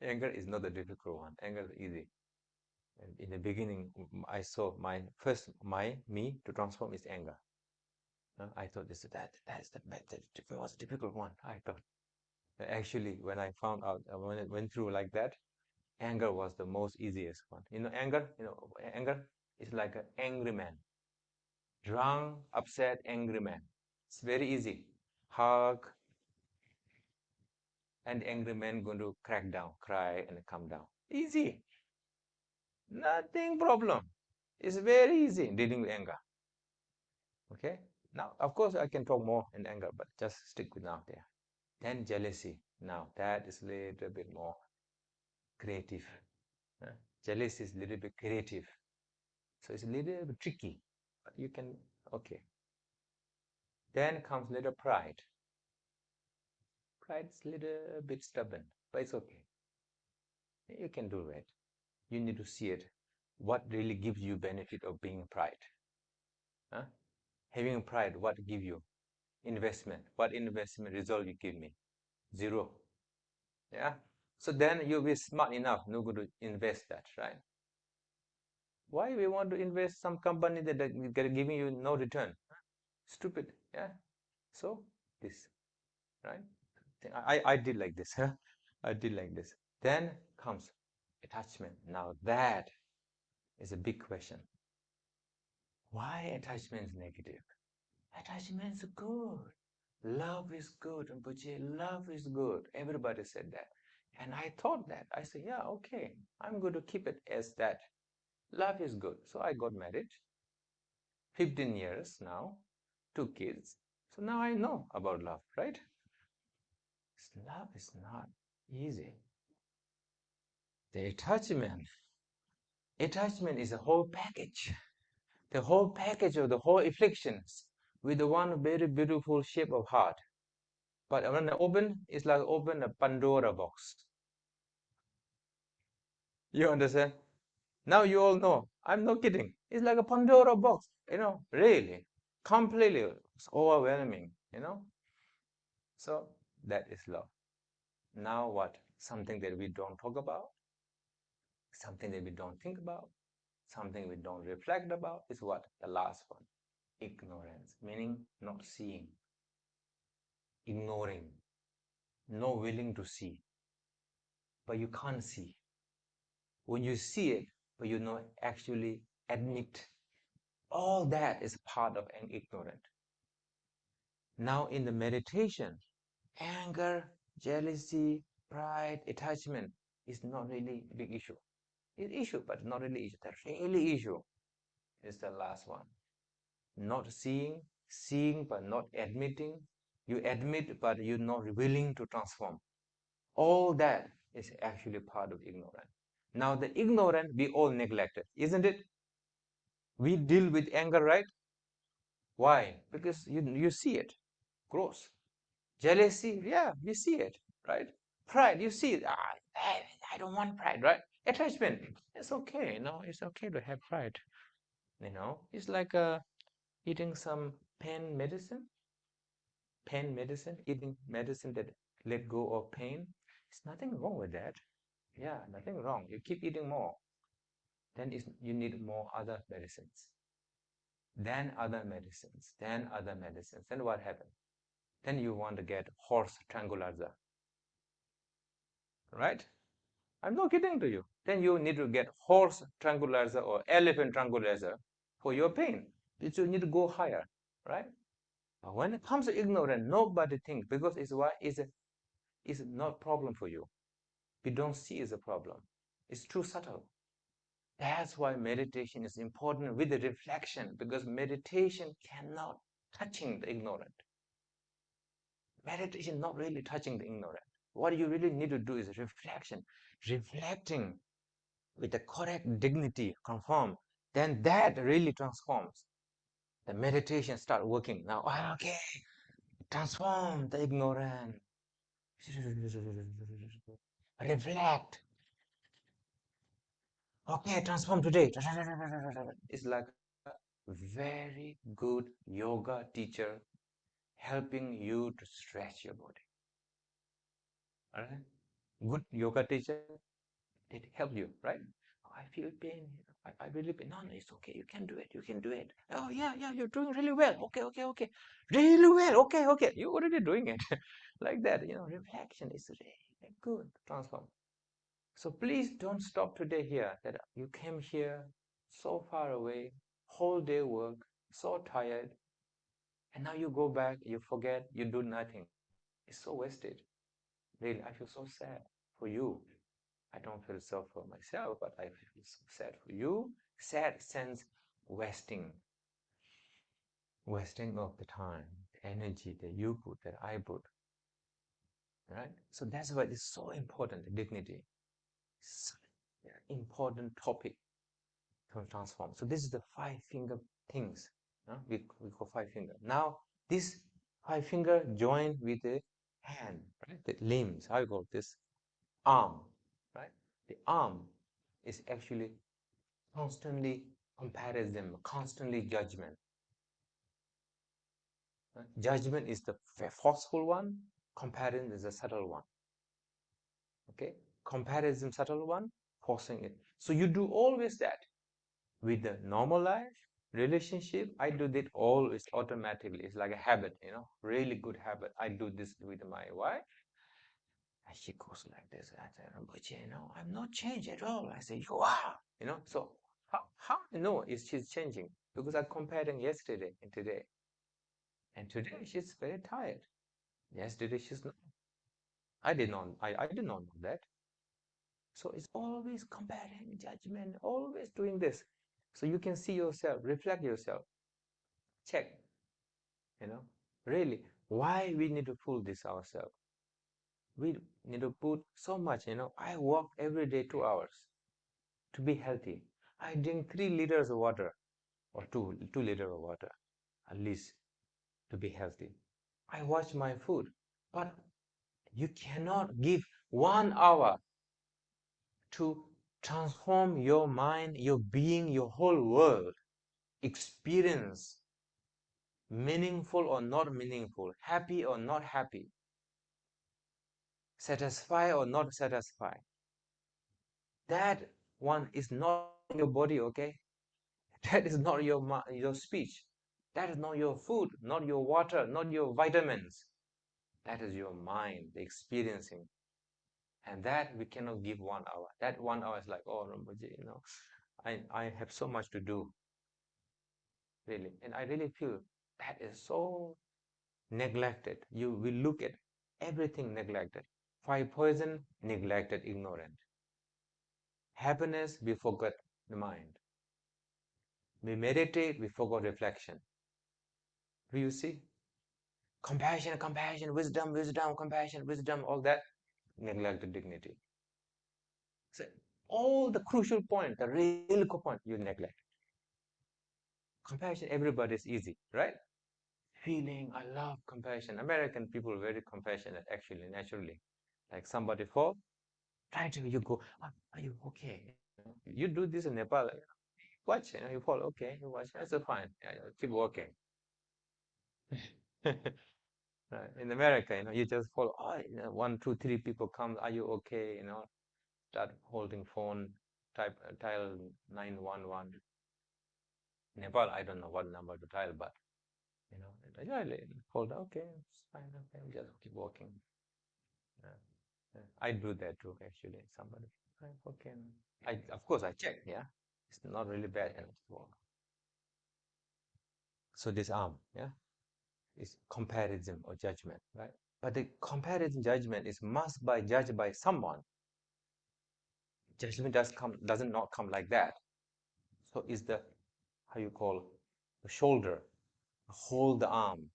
Anger is not the difficult one. Anger is easy. And in the beginning, I saw me to transform is anger. I thought that's the most difficult one. I thought. Actually, when I found out, when it went through like that, anger was the most easiest one. Anger is like an angry man. Drunk, upset, angry man. It's very easy. Hug, and angry man going to crack down, cry, and come down. Easy. Nothing problem. It's very easy dealing with anger. Okay? Now, of course, I can talk more in anger, but just stick with now there. Then jealousy. Now, that is a little bit more creative. Jealousy is a little bit creative. So it's a little bit tricky. But you can, okay. Then comes little pride. Pride is a little bit stubborn, but it's okay. You can do it. You need to see it. What really gives you benefit of being pride? Having pride, what give you? Investment. What investment result you give me? 0. Yeah. So then you'll be smart enough not going to invest that, right? Why we want to invest some company that is giving you no return? Stupid. Yeah. So this, right? I did like this. I did like this. Then comes attachment. Now that is a big question. Why attachment is negative? Attachment is good. Love is good. Rinpoche, love is good. Everybody said that. And I thought that. I said, yeah, okay. I'm going to keep it as that. Love is good. So I got married. 15 years now. 2 kids. So now I know about love, right? Love is not easy. The attachment is a whole package. The whole package of the whole afflictions with the one very beautiful shape of heart. But when I open, it's like open a Pandora box. You understand? Now you all know. I'm not kidding. It's like a Pandora box, really. Completely. It's overwhelming, So that is love. Now what? Something that we don't talk about, something that we don't think about, something we don't reflect about is what? The last one. Ignorance, meaning not seeing, ignoring, not willing to see, but you can't see. When you see it, but you not actually admit, all that is part of an ignorant. Now in the meditation, anger, jealousy, pride, attachment is not really a big issue. It's issue, but not really issue. The really issue is the last one. Not seeing, seeing but not admitting. You admit, but you're not willing to transform. All that is actually part of ignorance. Now the ignorant we all neglected, isn't it? We deal with anger, right? Why? Because you see it, gross. Jealousy, yeah, we see it, right? Pride, you see it. I don't want pride, right? Attachment. It's okay, it's okay to have pride. It's like eating some pain medicine, eating medicine that let go of pain. There's nothing wrong with that. Yeah, nothing wrong. You keep eating more. Then you need more other medicines. Then other medicines. Then other medicines. Then what happens? Then you want to get horse tranquilizer. Right? I'm not kidding to you. Then you need to get horse tranquilizer or elephant tranquilizer for your pain. You need to go higher. Right? When it comes to ignorance, nobody thinks because it's not problem for you. We don't see it's a problem. It's too subtle. That's why meditation is important with the reflection, because meditation cannot touching the ignorant. Meditation not really touching the ignorant. What you really need to do is reflection, reflecting with the correct dignity, confirm. Then that really transforms. The meditation start working now. Okay, transform the ignorant. Reflect. Okay, transform today. It's like a very good yoga teacher helping you to stretch your body. All right? Good yoga teacher, it help you, right? Oh, I feel pain. I really pain. No, it's okay. You can do it. You can do it. Oh, yeah, you're doing really well. Okay. Really well. Okay. You're already doing it. Like that, reflection is really good. Transform. So please don't stop today here, that you came here so far away, whole day work, so tired, and now you go back, you forget, you do nothing. It's so wasted. Really, I feel so sad for you. I don't feel so for myself, but I feel so sad for you. Sad sense wasting of the time, the energy that you put, that I put, right? So that's why it's so important, dignity. It's an important topic to transform. So this is the 5-finger things. We call 5-finger. Now this 5-finger joined with the hand, right? The limbs. How you call this? Arm, right? The arm is actually constantly comparison, constantly judgment. Right? Judgment is the forceful one. Comparison is the subtle one. Okay, comparison subtle one, forcing it. So you do always that. With the normal life, relationship, I do that always automatically. It's like a habit, really good habit. I do this with my wife. And she goes like this. I say, Rinpoche, I'm not changed at all. I say, you are, So how I know is she's changing? Because I'm comparing yesterday and today. And today she's very tired. Yesterday she's not. I did not know that. So it's always comparing, judgment, always doing this. So you can see yourself, reflect yourself, check, really, why we need to pull this ourselves. We need to put so much, I walk every day 2 hours to be healthy. I drink 3 liters of water or 2 liters of water at least to be healthy. I watch my food, but you cannot give 1 hour to transform your mind, your being, your whole world, experience, meaningful or not meaningful, happy or not happy, satisfied or not satisfied. That one is not your body, okay? That is not your speech. That is not your food, not your water, not your vitamins. That is your mind, the experiencing. And that we cannot give 1 hour. That 1 hour is like, oh, Rinpoche, I have so much to do. Really. And I really feel that is so neglected. You will look at everything neglected. 5 poison, neglected, ignorant. Happiness, we forgot the mind. We meditate, we forgot reflection. Do you see? Compassion, wisdom, compassion, all that, neglected dignity. So all the crucial point, the real point, you neglect. Compassion, everybody is easy, right? Feeling, I love compassion. American people are very compassionate, actually, naturally. Like somebody fall, Try to, you go, are you okay? You do this in Nepal, watch, you fall, okay, you watch, that's fine, keep walking. In America, you just follow, one, two, three people come, are you okay? Start holding phone, dial 911. Nepal, I don't know what number to dial, but yeah, hold, okay, it's fine, okay, just keep walking. I do that too, actually. Somebody, okay. Of course, I check, yeah. It's not really bad, and just walk. So this arm, yeah, is comparison or judgment, right? But the comparison judgment is must by judged by someone. Judgment does not come like that. So is the, how you call, the shoulder, hold the arm.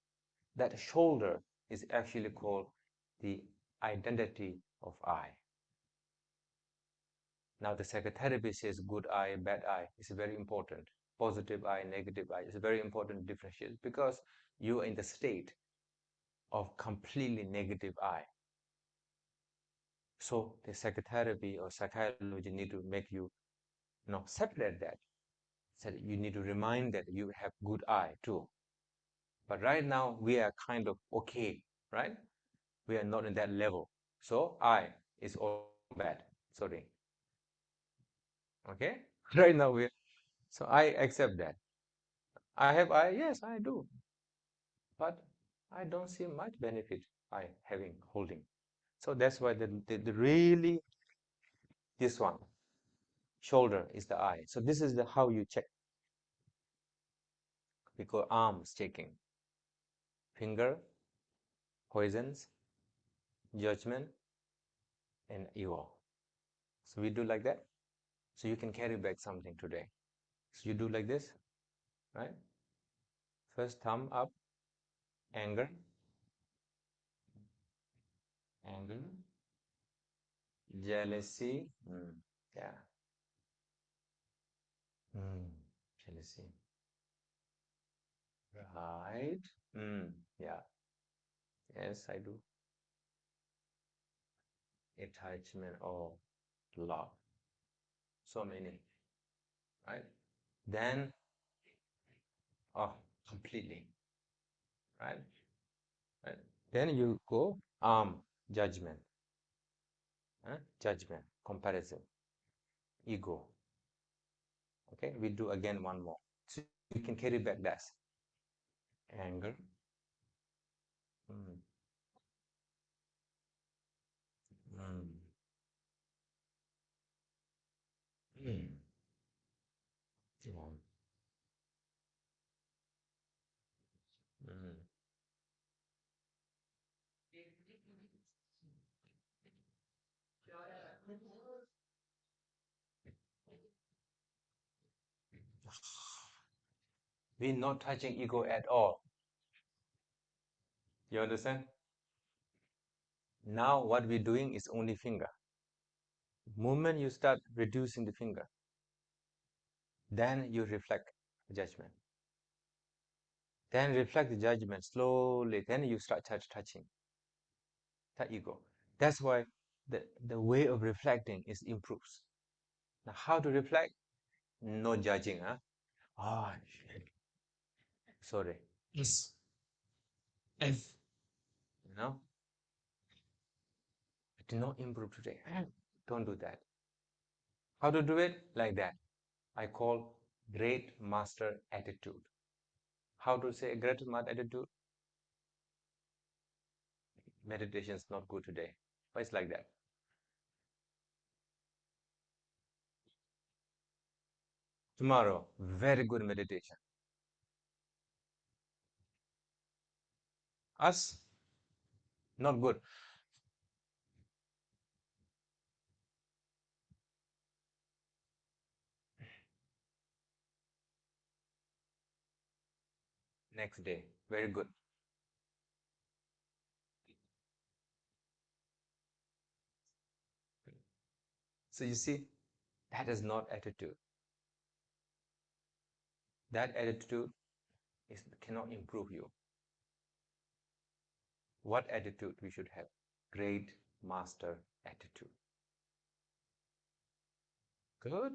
That shoulder is actually called the identity of I. Now the psychotherapy says good I, bad I is very important. Positive I, negative I is very important to differentiate because you are in the state of completely negative I. So the psychotherapy or psychology need to make you, separate that. So you need to remind that you have good I too. But right now we are kind of okay, right? We are not in that level. So I is all bad. Sorry. Okay? Right now so I accept that. I have I, yes, I do. But I don't see much benefit I having holding. So that's why the really this one shoulder is the I. So this is the how you check. We call arms checking. Finger, poisons, judgment, and ego. So we do like that. So you can carry back something today. So you do like this, right? First thumb up, anger, anger, jealousy, yeah, jealousy, right? Yeah, yes, I do. Attachment, oh, love, so many, right? Then, oh, completely, right? Right? Then you go judgment, judgment, comparison, ego. Okay, we do again one more. So you can carry back that. Anger. Mm, mm, mm, mm, mm. We're not touching ego at all. You understand? Now what we're doing is only finger. Moment you start reducing the finger, then you reflect judgment. Then reflect the judgment slowly. Then you start touching that ego. That's why the way of reflecting is improves. Now, how to reflect? No judging, huh? Oh, shit. Sorry. Yes. F. You know, it did not improve today. Don't do that. How to do it? Like that. I call great master attitude. How to say great master attitude? Meditation is not good today. But it's like that. Tomorrow, very good meditation. Us, not good. Next day, very good. So you see, that is not attitude. That attitude cannot improve you. What attitude we should have? Great master attitude. Good?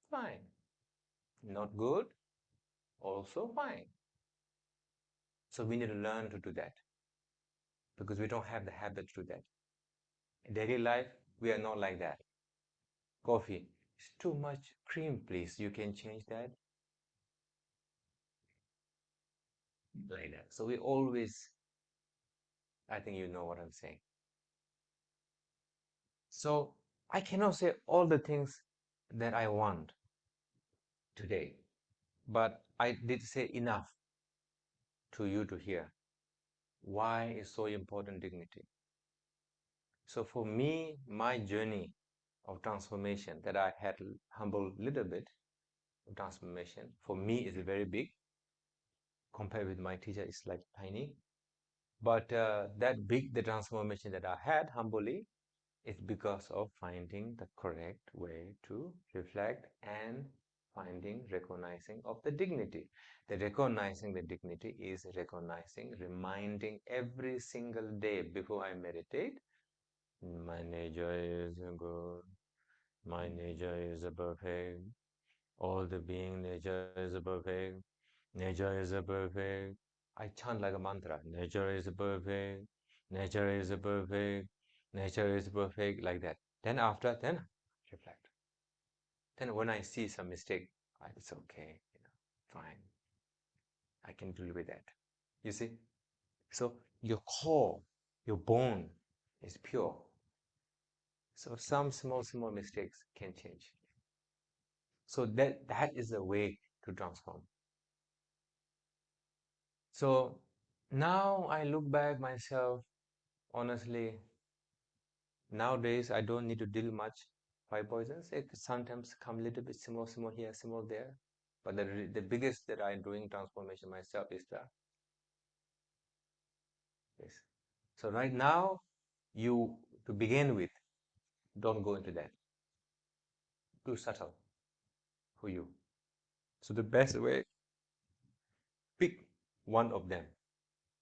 Fine. Not good? Also fine. So we need to learn to do that because we don't have the habit to do that. In daily life, we are not like that. Coffee, it's too much cream, please. You can change that. Like that. So we always, I think you know what I'm saying. So I cannot say all the things that I want today, but I did say enough to you to hear. Why is so important dignity? So for me, my journey of transformation that I had humbled little bit of transformation, for me is very big. Compared with my teacher, it's like tiny. But that big, the transformation that I had humbly, is because of finding the correct way to reflect and finding, recognizing of the dignity. The recognizing the dignity is recognizing, reminding every single day before I meditate, my nature is good, my nature is perfect, all the being nature is perfect, nature is perfect. I chant like a mantra, nature is perfect, nature is perfect, nature is perfect, like that. Then after, then reflect. Then when I see some mistake, it's okay, fine. I can deal with that. You see? So your core, your bone is pure. So some small mistakes can change. So that is the way to transform. So now I look back myself, honestly, nowadays I don't need to deal much five poisons. It sometimes come a little bit small here, small there. But the biggest that I'm doing transformation myself is the this. So right now, you to begin with, don't go into that. Too subtle for you. So the best way, pick one of them,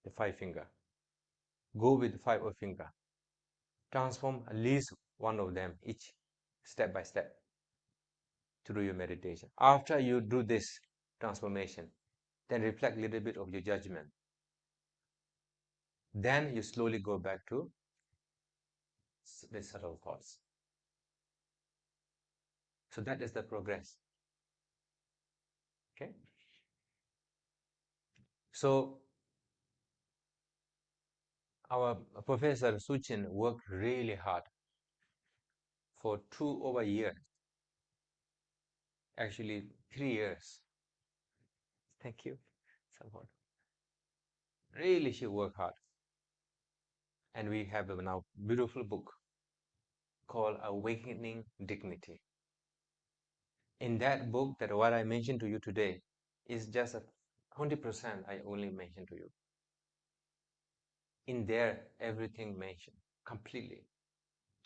the five finger. Go with five finger. Transform at least one of them each, step by step, through your meditation. After you do this transformation, then reflect a little bit of your judgment. Then you slowly go back to the subtle thoughts. So that is the progress. Okay? So our Professor Suchin worked really hard for over years, actually 3 years. Thank you. Somewhat. Really, she worked hard. And we have a now beautiful book called Awakening Dignity. In that book, that what I mentioned to you today is just a 20% I only mentioned to you. In there, everything mentioned completely.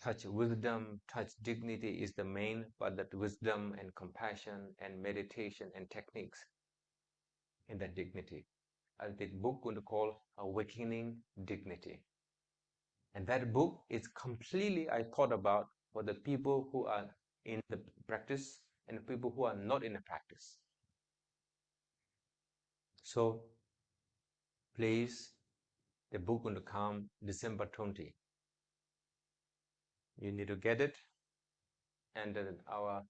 Touch wisdom, touch dignity is the main, but that wisdom and compassion and meditation and techniques in that dignity. The book going to call Awakening Dignity. And that book is completely, I thought about for the people who are in the practice and people who are not in the practice. So please, the book going to come December 20. You need to get it. And our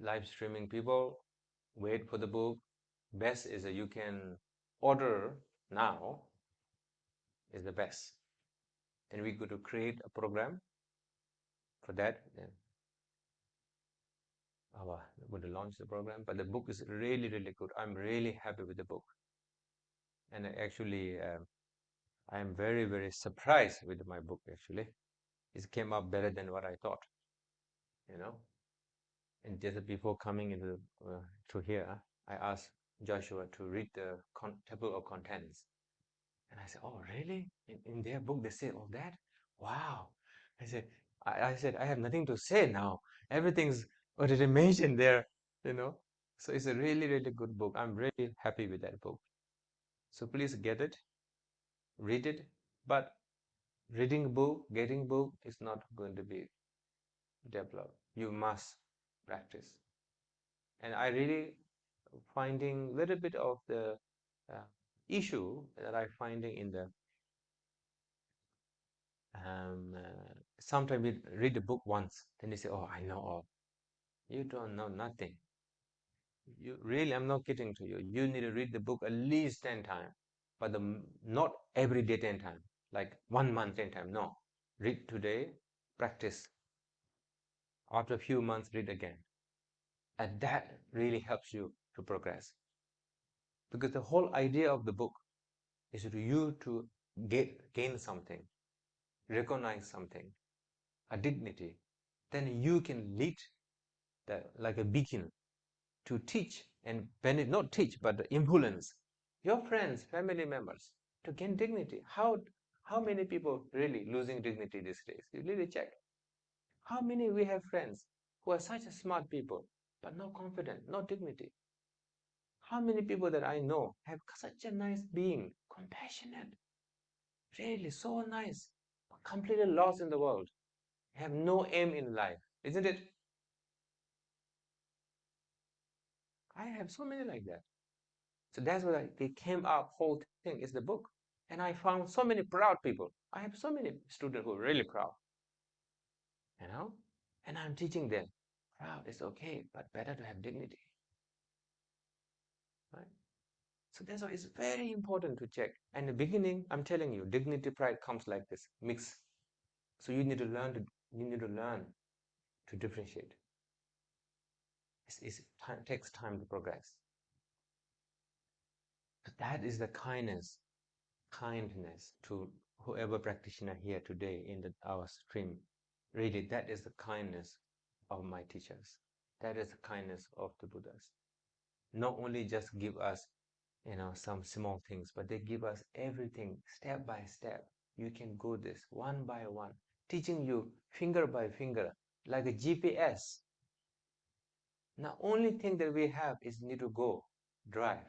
live streaming people, wait for the book. Best is that you can order now is the best. Then we're going to create a program for that. Then we're going to launch the program. But the book is really, really good. I'm really happy with the book. And actually, I am very, very surprised with my book, actually. It came out better than what I thought, And just before coming into to here, I asked Joshua to read the table of contents. And I said, oh, really? In their book, they say all that? Wow. I said, I have nothing to say now. Everything's already mentioned there, So it's a really, really good book. I'm really happy with that book. So please get it, read it. But reading book, getting book is not going to be developed. You must practice. And I really finding little bit of the issue that I finding in the sometimes we read the book once, then they say, "Oh, I know all." You don't know nothing. You really, I'm not kidding to you. You need to read the book at least 10 times, but not every day 10 times, like 1 month 10 times. No, read today, practice. After a few months, read again, and that really helps you to progress. Because the whole idea of the book is for you to gain something, recognize something, a dignity. Then you can lead like a beacon to teach and not teach, but influence your friends, family members to gain dignity. How many people really losing dignity these days? You really check. How many we have friends who are such a smart people, but no confidence, no dignity? How many people that I know have such a nice being, compassionate, really so nice, completely lost in the world, have no aim in life, isn't it? I have so many like that. So that's what they came up, whole thing is the book. And I found so many proud people. I have so many students who are really proud, you know? And I'm teaching them, proud is okay, but better to have dignity, right? So that's why it's very important to check. And in the beginning, I'm telling you, dignity, pride comes like this, mix. So you need to learn to differentiate. It takes time to progress. But that is the kindness to whoever practitioner here today in our stream. Really, that is the kindness of my teachers. That is the kindness of the Buddhas. Not only just give us, some small things, but they give us everything step by step. You can go this one by one, teaching you finger by finger, like a GPS. The only thing that we have is need to go, drive.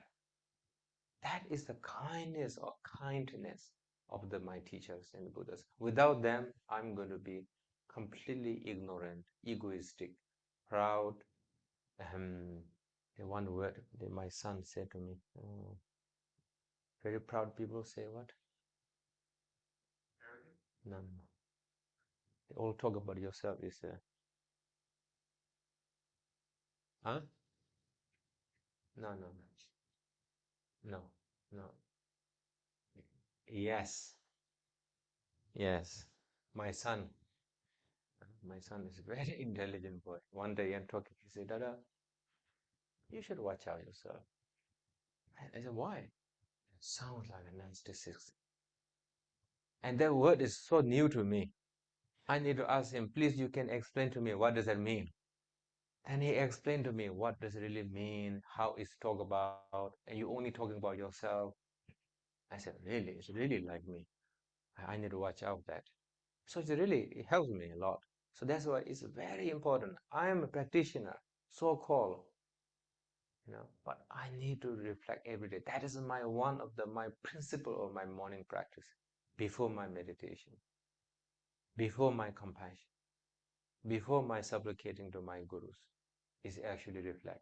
That is the kindness or kindness of my teachers and Buddhas. Without them, I'm going to be completely ignorant, egoistic, proud. The one word that my son said to me, very proud people say what? No, no. They all talk about yourself is, huh? No, no, no, no, no. Yes, yes. My son, my son is a very intelligent boy. One day I'm talking, he said, Dada, you should watch out yourself. I said, why? It sounds like a narcissist. And that word is so new to me. I need to ask him, please, you can explain to me what does that mean? And he explained to me what does it really mean, how it's talked about, and you only talking about yourself. I said, really? It's really like me. I need to watch out that. So it helps me a lot. So that's why it's very important. I am a practitioner, so-called, but I need to reflect every day. That is my principle of my morning practice. Before my meditation, before my compassion, before my supplicating to my gurus, is actually reflect.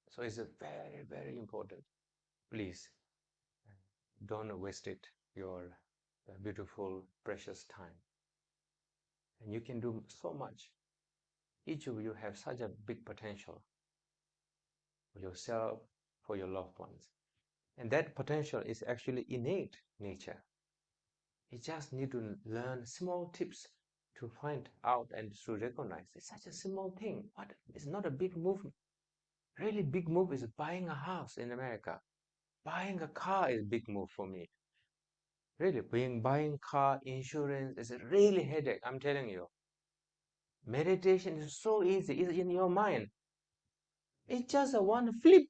So it's a very, very important. Please don't waste it, your beautiful, precious time. And you can do so much. Each of you have such a big potential for yourself, for your loved ones. And that potential is actually innate nature. You just need to learn small tips to find out and to recognize. It's such a small thing, but it's not a big move. Really big move is buying a house in America. Buying a car is a big move for me. Really, buying car insurance is a really headache, I'm telling you. Meditation is so easy, it's in your mind. It's just a one flip.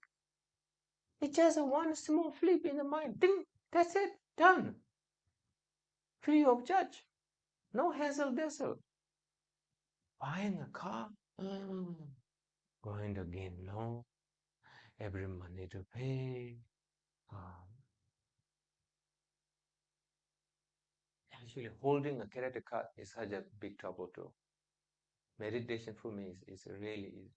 It's just a one small flip in the mind. Ding, that's it, done. Free of charge. No hassle dazzle. Buying a car, going to gain loan, every money to pay. Um, Actually, holding a karate card is such a big trouble too. Meditation for me is really easy.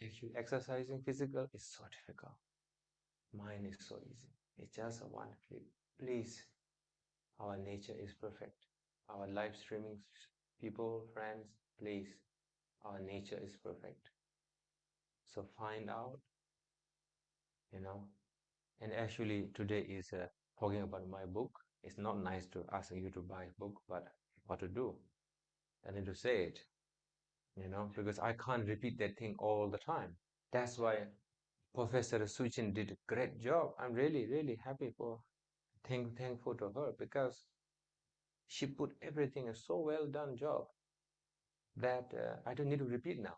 Actually, exercising physical is so difficult. Mine is so easy. It's just a one click. Please, our nature is perfect. Our live streaming people, friends, please, our nature is perfect. So find out, you know. And actually, today is talking about my book. It's not nice to ask you to buy a book, but what to do? I need to say it, because I can't repeat that thing all the time. That's why Professor Suchin did a great job. I'm really, really happy for, thankful to her because she put everything a so well done job that I don't need to repeat now.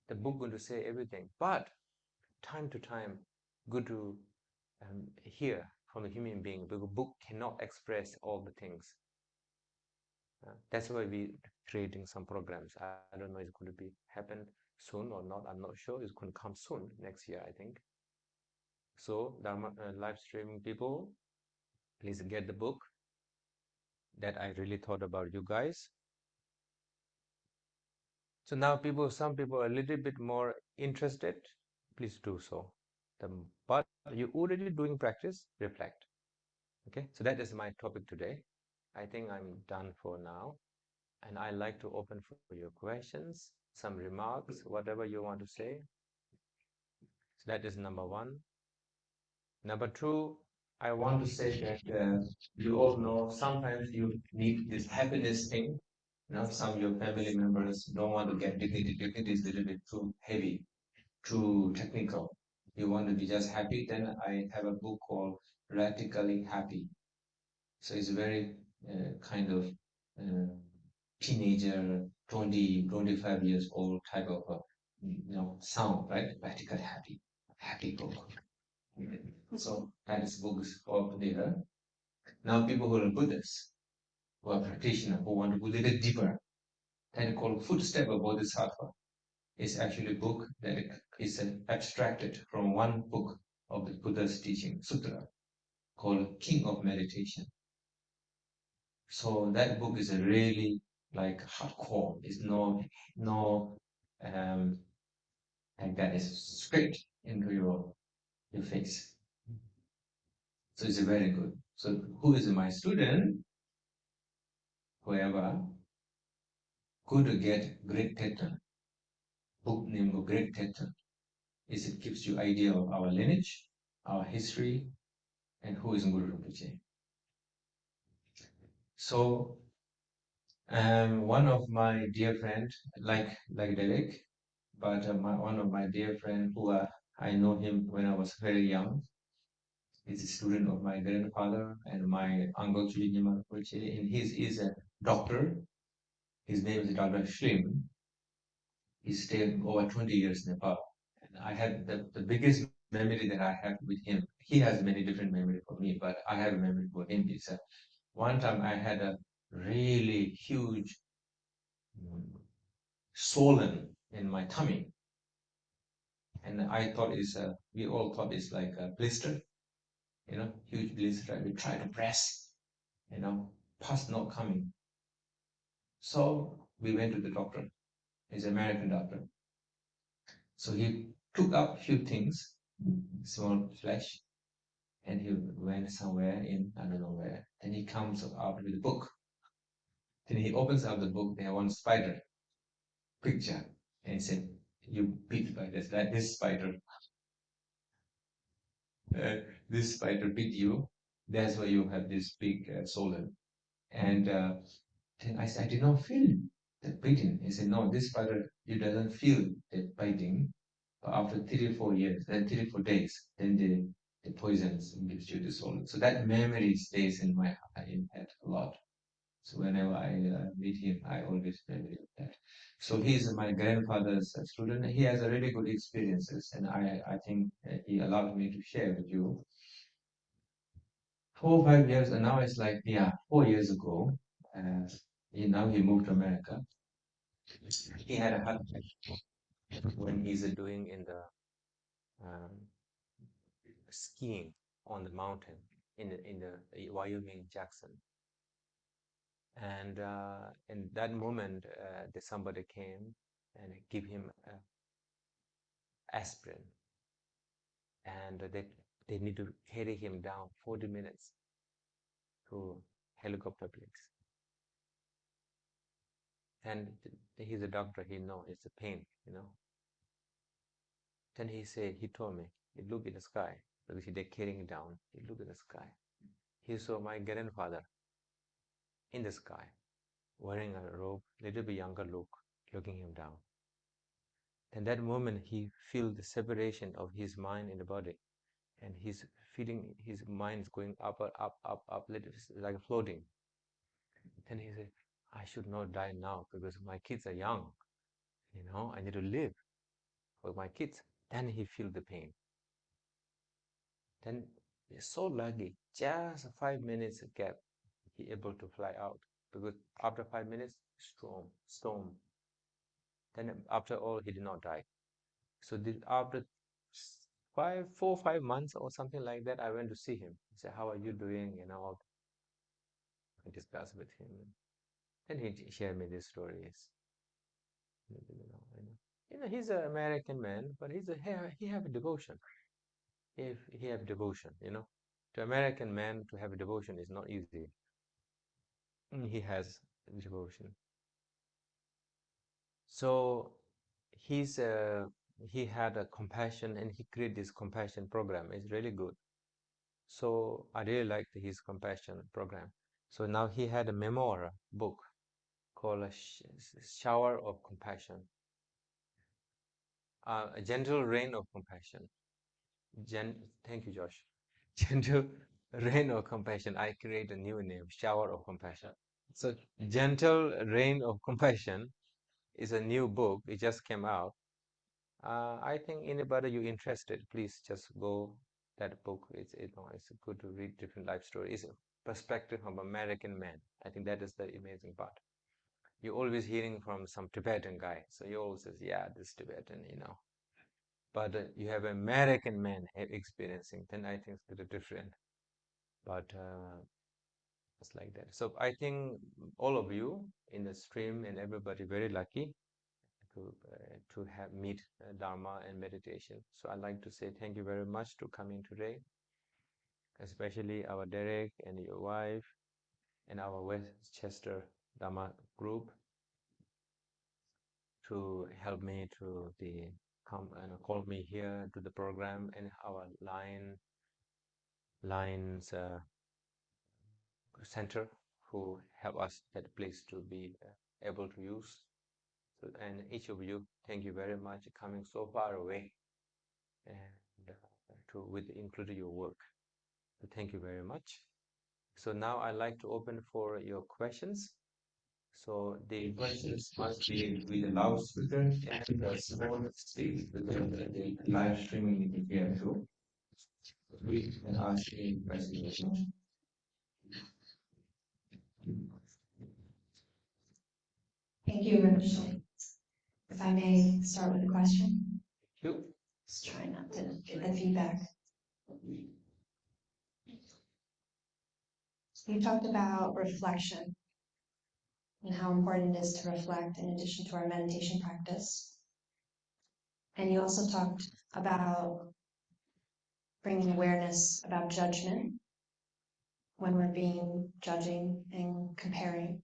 The book going to say everything, but time to time, good to hear from a human being because book cannot express all the things. That's why we creating some programs. I don't know it's going to be happen soon or not. I'm not sure. It's going to come soon next year, I think. So Dharma live streaming people, please get the book that I really thought about you guys. So now some people are a little bit more interested. Please do so. But you already doing practice, reflect. Okay, so that is my topic today. I think I'm done for now. And I like to open for your questions, some remarks, whatever you want to say. So that is number one. Number two, I want to say that you all know sometimes you need this happiness thing. Some of your family members don't want to get dignity. Dignity is a little bit too heavy, too technical. You want to be just happy. Then I have a book called Radically Happy. So it's very kind of uh, teenager, 20, 25 years old type of sound, right? Radically happy, happy book. So that is books over there. Now people who are Buddhists, who are practitioners, who want to go a little deeper, and called Footstep of Bodhisattva. Is actually a book that is abstracted from one book of the Buddha's teaching, Sutra, called King of Meditation. So that book is a really like hardcore. It's no like that is straight into your face. So it's very good. So who is my student? Whoever could get great teton, book name of great teton, is it gives you idea of our lineage, our history, and who is Guru Rinpoche. So one of my dear friend, like Derek, but one of my dear friend who I know him when I was very young, is a student of my grandfather and my uncle Chulindima Rinpoche, and he is a doctor. His name is Dr. Shlim. He stayed over 20 years in Nepal. And I have the biggest memory that I have with him. He has many different memories for me, but I have a memory for him. Is one time I had a really huge swollen in my tummy, and I thought we all thought it's like a blister, huge blister. We try to press, pus not coming. So we went to the doctor. He's an American doctor. So he took up a few things, small flesh, and he went somewhere in I don't know where. And he comes out with a book. Then he opens up the book. There one spider picture, and he said, "You bit by this spider. This spider bit you. That's why you have this big swollen." And then I said, "I did not feel the biting." He said, "No, this spider you doesn't feel the biting, but after 3 or 4 years, then 3 or 4 days, then the poison gives you the swollen." So that memory stays in my head a lot. So whenever I meet him, I always remember that. So he's my grandfather's student. He has a really good experiences, and I think he allowed me to share with you. 4 or 5 years, and now it's like 4 years ago. Now he moved to America. He had a heart attack when he's doing in the skiing on the mountain. in the Wyoming Jackson. And in that moment, somebody came and give him aspirin, and they need to carry him down 40 minutes to helicopter place. And he's a doctor, he knows it's a pain, Then he told me, he looked in the sky, because they're carrying him down. He looked in the sky. He saw my grandfather in the sky, wearing a robe, little bit younger look, looking him down. And that moment, he feel the separation of his mind and the body, and he's feeling his mind is going up, like floating. Then he said, I should not die now because my kids are young. I need to live for my kids. Then he feel the pain. Then he's so lucky, just 5 minutes gap, he able to fly out, because after 5 minutes, storm. Then after all, he did not die. So after 4 or 5 months or something like that, I went to see him. He said, how are you doing? I discussed with him. Then he shared me these stories. He's an American man, but he have a devotion. If he have devotion, to American man to have a devotion is not easy. He has devotion. So he had a compassion, and he created this compassion program. It's really good. So I really liked his compassion program. So now he had a memoir book called A Shower of Compassion. A gentle rain of compassion. Thank you, Josh. Gentle rain of compassion. I create a new name, Shower of Compassion. So Gentle Rain of Compassion is a new book. It just came out. I think anybody you interested, please just go that book. It's good to read different life stories. It's a perspective from American man. I think that is the amazing part. You're always hearing from some Tibetan guy, so you always says, yeah, this Tibetan, But you have American man experiencing, then I think it's a little different. But it's like that. So I think all of you in the stream and everybody very lucky to have meet Dharma and meditation. So I'd like to say thank you very much to coming today, especially our Derek and your wife and our Westchester Dharma group to help me to come and call me here to the program, and our Lines center who help us that place to be able to use. So, and each of you, thank you very much coming so far away and with including your work. So thank you very much. So now I'd like to open for your questions. So the questions must be with a loudspeaker and a small speak, because the live streaming you can hear too. We can ask any questions. Thank you, Rinpoche. If I may start with a question. Sure. Just try not to get the feedback. You talked about reflection and how important it is to reflect in addition to our meditation practice. And you also talked about bringing awareness about judgment when we're judging and comparing.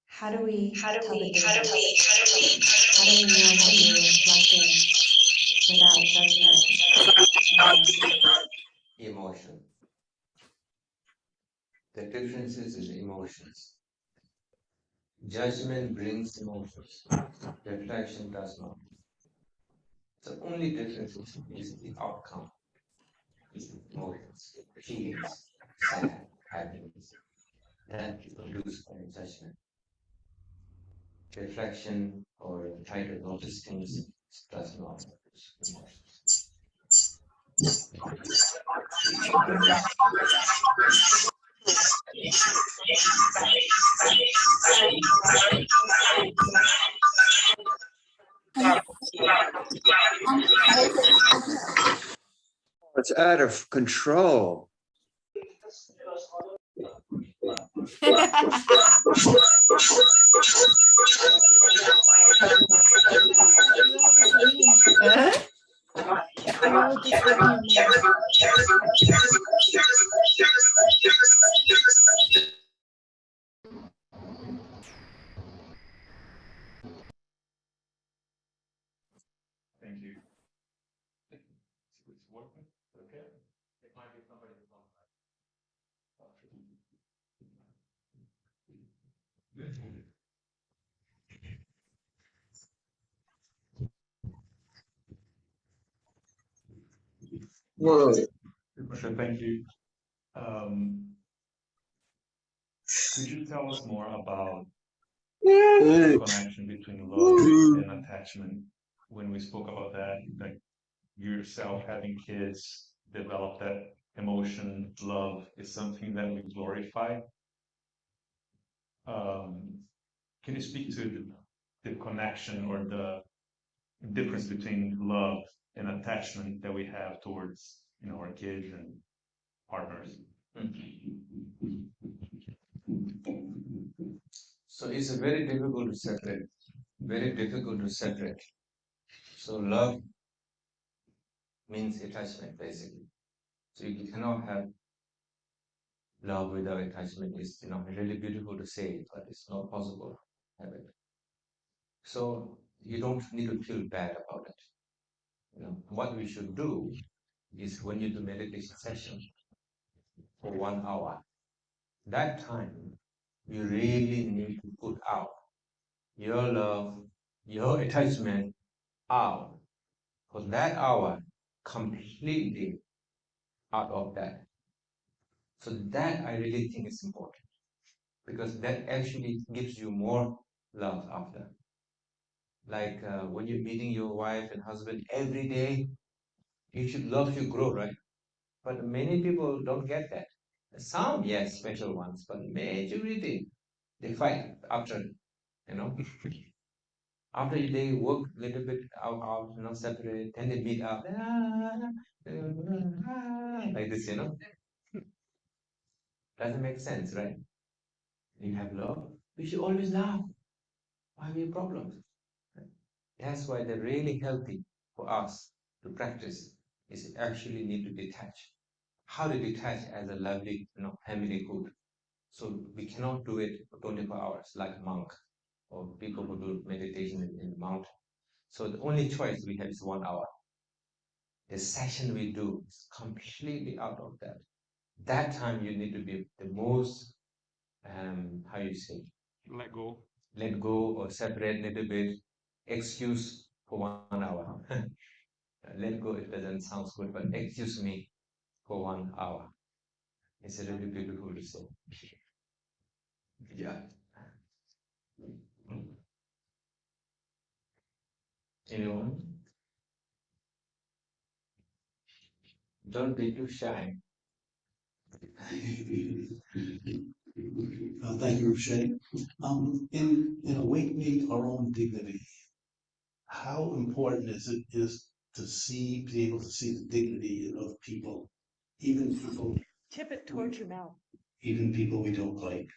How do we tell the difference? How do we know that we're reflecting without judgment? Emotion. The difference is in emotions. Judgment brings emotions. Reflection does not. The only difference is the outcome. Emotions, feelings, sad, happiness. That produce judgment. Reflection or try to notice things does not produce emotions. It's out of control. Thank you. It's working? Okay. It might be somebody's phone. So thank you. Could you tell us more about the connection between love and attachment? When we spoke about that, like yourself having kids, develop that emotion, love is something that we glorify. Can you speak to the connection or the difference between love and attachment that we have towards, our kids and partners? So it's very difficult to separate. Very difficult to separate. So love means attachment, basically. So you cannot have love without attachment. It's really beautiful to say it, but it's not possible to have it. So you don't need to feel bad about it. What we should do is when you do meditation session for 1 hour, that time you really need to put out your love, your attachment out for that hour, completely out of that. So that I really think is important because that actually gives you more love after. Like when you're meeting your wife and husband every day, you should love your growth, right? But many people don't get that. Some, yes, special ones, but majority, they fight after, you know. After they work a little bit out, separate, then they meet up, like this, Doesn't make sense, right? You have love, we should always laugh. Why we have problems? That's why they're really healthy for us to practice is actually need to detach. How to detach as a lovely, family good. So we cannot do it for 24 hours like a monk or people who do meditation in the mountain. So the only choice we have is 1 hour. The session we do is completely out of that. That time you need to be the most, how you say, let go or separate a little bit, excuse for 1 hour. Let go, it doesn't sound good, but excuse me for 1 hour. It's really beautiful to say. Yeah. Anyone? Don't be too shy. Thank you, Rinpoche. In awakening our own dignity, how important is to be able to see the dignity in other people, even people, Tip it towards your mouth. even people we don't like?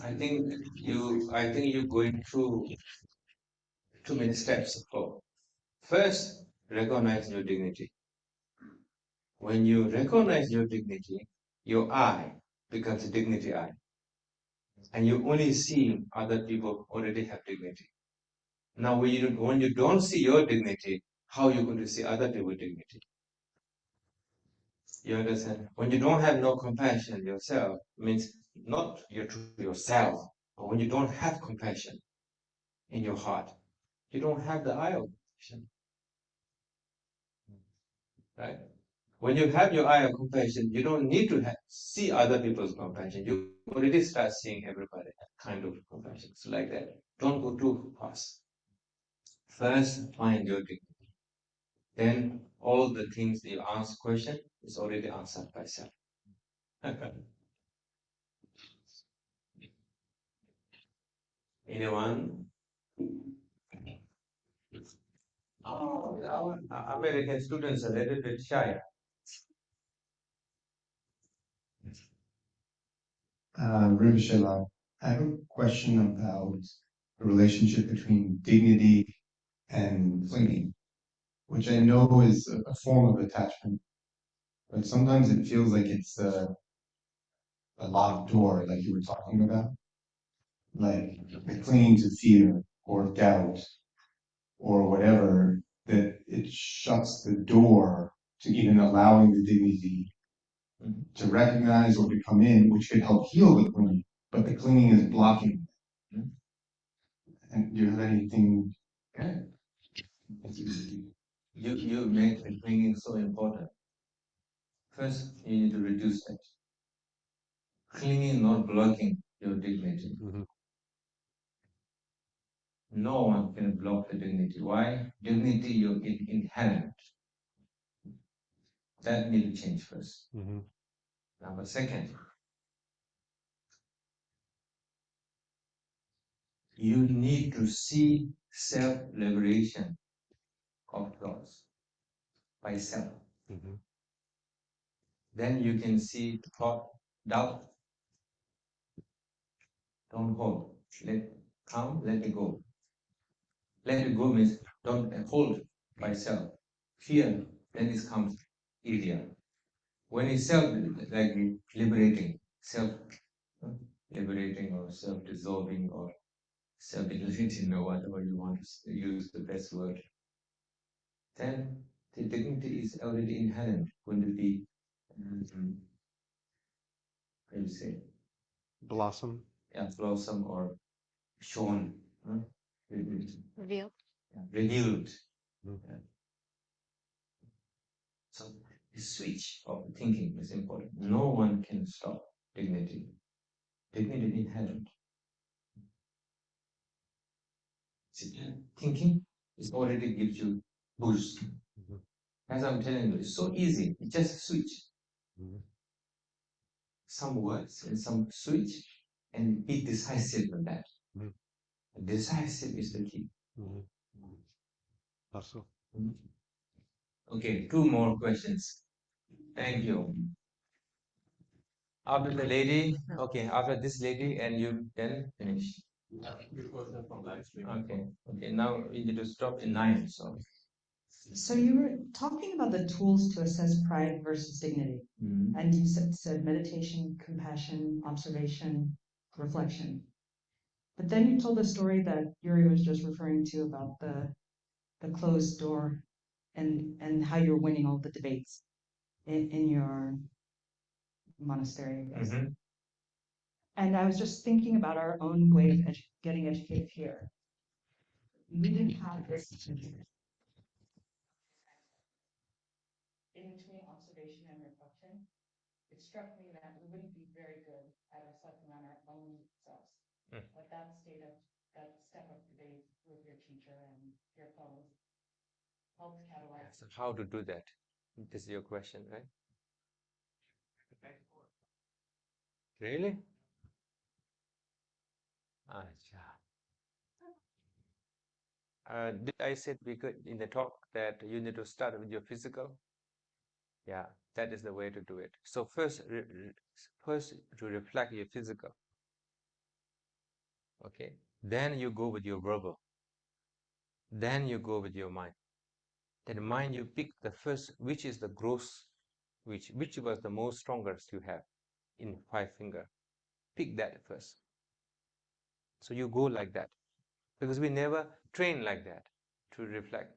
I think you're going through too many steps. First, recognize your dignity. When you recognize your dignity, your I becomes a dignity I. And you only see other people already have dignity. Now, when you don't see your dignity, how are you going to see other people's dignity? You understand? When you don't have no compassion yourself, means not to yourself, but when you don't have compassion in your heart, you don't have the eye of compassion. Right? When you have your eye of compassion, you don't need to see other people's compassion. You already start seeing everybody kind of compassion. So like that. Don't go too fast. First, find your dignity. Then all the things that you ask question is already answered by self. Anyone? Oh, our American students are a little bit shy. Rinpoche Lao, I have a question about the relationship between dignity and clinging, which I know is a form of attachment, but sometimes it feels like it's a locked door, like you were talking about, like the clinging to fear or doubt or whatever, that it shuts the door to even allowing the dignity to recognize or to come in, which could help heal the clinging, but the clinging is blocking. And do you have anything? Okay. You make the clinging so important. First, you need to reduce that. Clinging, not blocking your dignity. No one can block the dignity. Why? Dignity, you're inherent. That need to change first. Number second, you need to see self-liberation of thoughts by self. Then you can see thought, doubt. Don't hold. Let come, let it go. Let it go means don't hold by self. Fear, then it comes easier. When it's self, like liberating, self-liberating or self-dissolving or self-deleting or whatever you want to use the best word, then the dignity is already inherent, going to be, how you say, Blossom. yeah, blossom or shown, Revealed. revealed. Mm. Yeah. So the switch of thinking is important. No one can stop dignity. Dignity is inherent. See, thinking is already gives you boost. As I'm telling you, it's so easy. You just switch some words and some switch and be decisive in that. Decisive is the key. Also. Okay, two more questions. Thank you. After the lady, okay, after this lady and you then finish. Okay, okay, now we need to stop in 9, so. So you were talking about the tools to assess pride versus dignity, and you said meditation, compassion, observation, reflection. But then you told a story that Yuri was just referring to about the closed door and how you're winning all the debates in your monastery, I guess. And I was just thinking about our own way of getting educated here. We didn't have this in between observation and reflection. It struck me that we wouldn't be very good at reflecting on our own selves. But that step of debate with your teacher and your fellows helped catalyze. So how to do that? This is your question, right? Really? Did I said because in the talk that you need to start with your physical? Yeah, that is the way to do it. So first to reflect your physical. Okay. Then you go with your verbal. Then you go with your mind. Then mind you pick the first, which is the gross, which was the most strongest you have in 5 finger. Pick that first. So you go like that. Because we never train like that to reflect.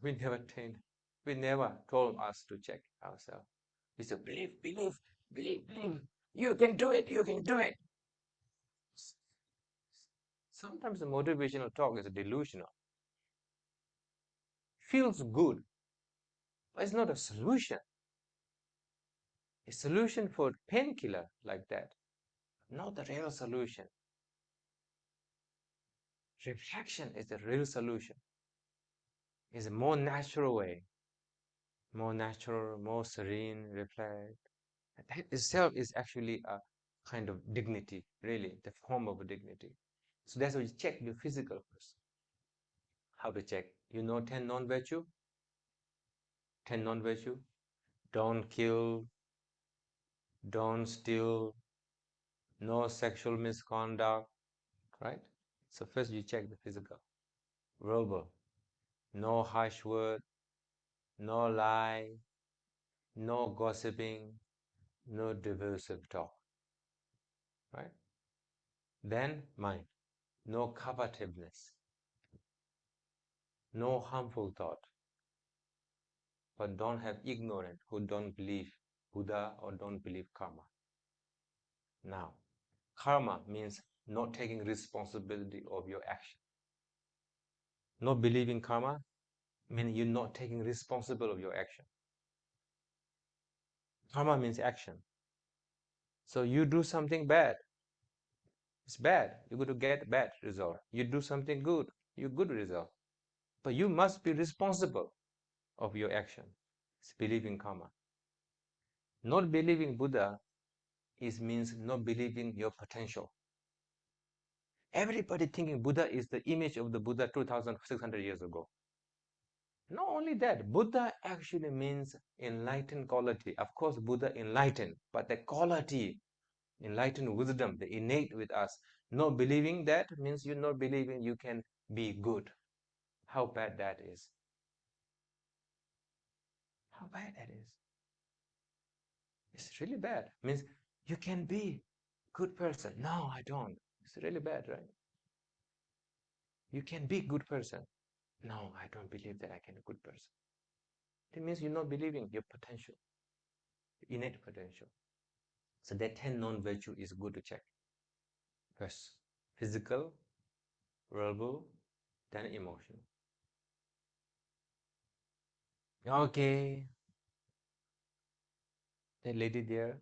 We never trained. We never told us to check ourselves. We said, believe, believe, believe, believe. You can do it, you can do it. Sometimes the motivational talk is delusional. Feels good, but it's not a solution. A solution for painkiller like that, not the real solution. Reflection is the real solution. It's a more natural way, more natural, more serene, reflect. That itself is actually a kind of dignity, really, the form of a dignity. So that's why you check your physical first. How to check? You know 10 non-virtue? 10 non-virtue? Don't kill, don't steal, no sexual misconduct, right? So first you check the physical, verbal, no harsh word, no lie, no gossiping, no divisive talk, right? Then mind, no covetous, no harmful thought, but don't have ignorant who don't believe Buddha or don't believe karma. Now, karma means not taking responsibility of your action. Not believing karma means you're not taking responsibility of your action. Karma means action. So you do something bad, it's bad. You're going to get bad result. You do something good, you good result. But you must be responsible of your action. It's believing karma. Not believing Buddha means not believing your potential. Everybody thinking Buddha is the image of the Buddha 2,600 years ago. Not only that, Buddha actually means enlightened quality. Of course, Buddha enlightened, but the quality, enlightened wisdom, the innate with us. Not believing that means you're not believing you can be good. How bad that is. How bad that is. It's really bad. Means you can be good person. No, I don't. It's really bad, right? You can be good person. No, I don't believe that I can be a good person. It means you're not believing your potential, innate potential. So that 10 non-virtue is good to check. First, physical, verbal, then emotional. Okay, the lady there.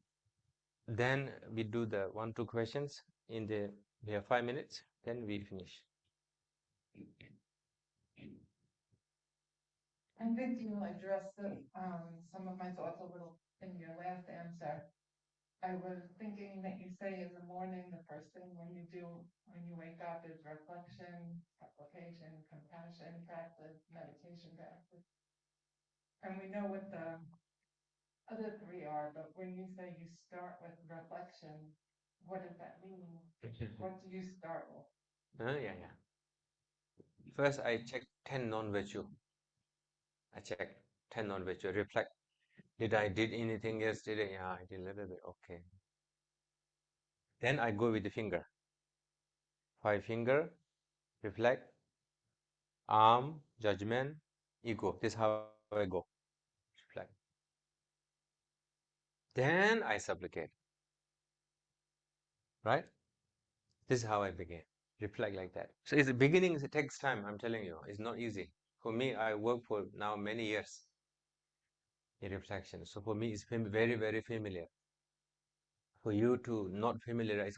Then we do the 1-2 questions we have 5 minutes, then we finish. I think you addressed some of my thoughts a little in your last answer. I was thinking that you say in the morning, the first thing when you wake up is reflection, application, compassion, practice, meditation practice. And we know what the other three are, but when you say you start with reflection, what does that mean? What do you start with? Yeah. First, I check 10 non-virtue. I check 10 non-virtue. Reflect. Did I did anything yesterday? Yeah, I did a little bit. Okay. Then I go with the finger. 5 finger. Reflect. Arm, judgment, ego. This is how I go. Reflect. Then I supplicate. Right? This is how I begin. Reflect like that. So it's the beginning, it takes time, I'm telling you. It's not easy. For me, I work for now many years in reflection. So for me, it's very, very familiar. For you to not familiarize,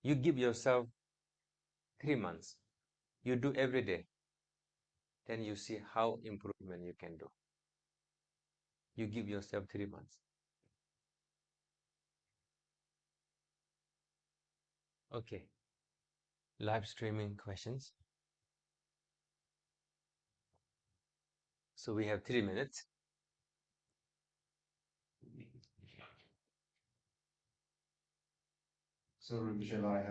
you give yourself 3 months. You do every day. Then you see how improvement you can do. You give yourself 3 months. Okay. Live streaming questions. So we have 3 minutes. So, Rinpoche, I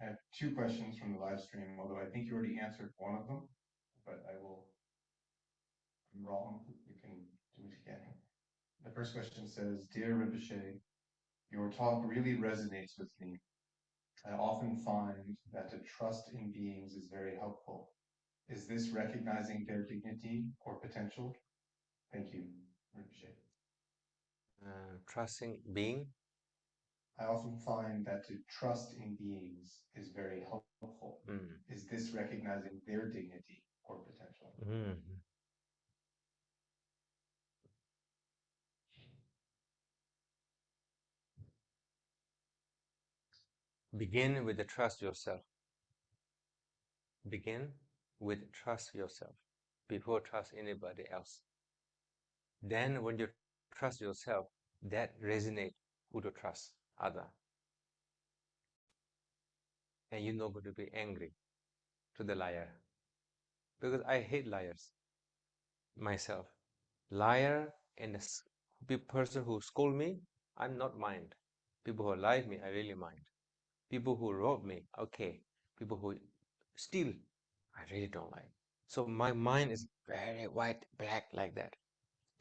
have 2 questions from the live stream, although I think you already answered one of them, but I'm wrong. You can do it again. The first question says, Dear Rinpoche, your talk really resonates with me. I often find that to trust in beings is very helpful. Is this recognizing their dignity or potential? Thank you, Rinpoche. Trusting being. I often find that to trust in beings is very helpful. Is this recognizing their dignity or potential? Begin with the trust yourself. Begin with trust yourself before trust anybody else. Then when you trust yourself, that resonates who to trust other. And you're not going to be angry to the liar. Because I hate liars myself. Liar and the person who scold me, I'm not mind. People who like me, I really mind. People who rob me, okay. People who steal, I really don't like. So my mind is very white, black like that.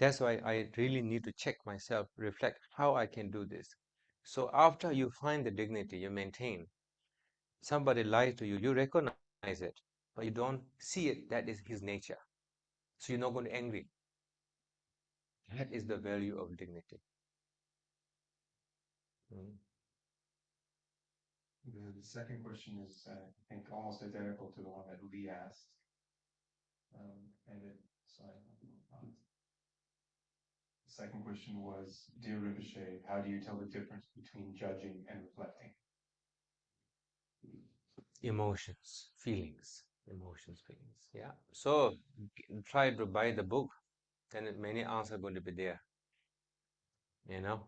That's why I really need to check myself, reflect how I can do this. So after you find the dignity, you maintain. Somebody lies to you, you recognize it, but you don't see it. That is his nature. So you're not going to be angry. That is the value of dignity. The second question is, I think, almost identical to the one that Lee asked. The second question was, Dear Rinpoche, how do you tell the difference between judging and reflecting? Emotions, feelings. Yeah. So try to buy the book, then many answers are going to be there. You know.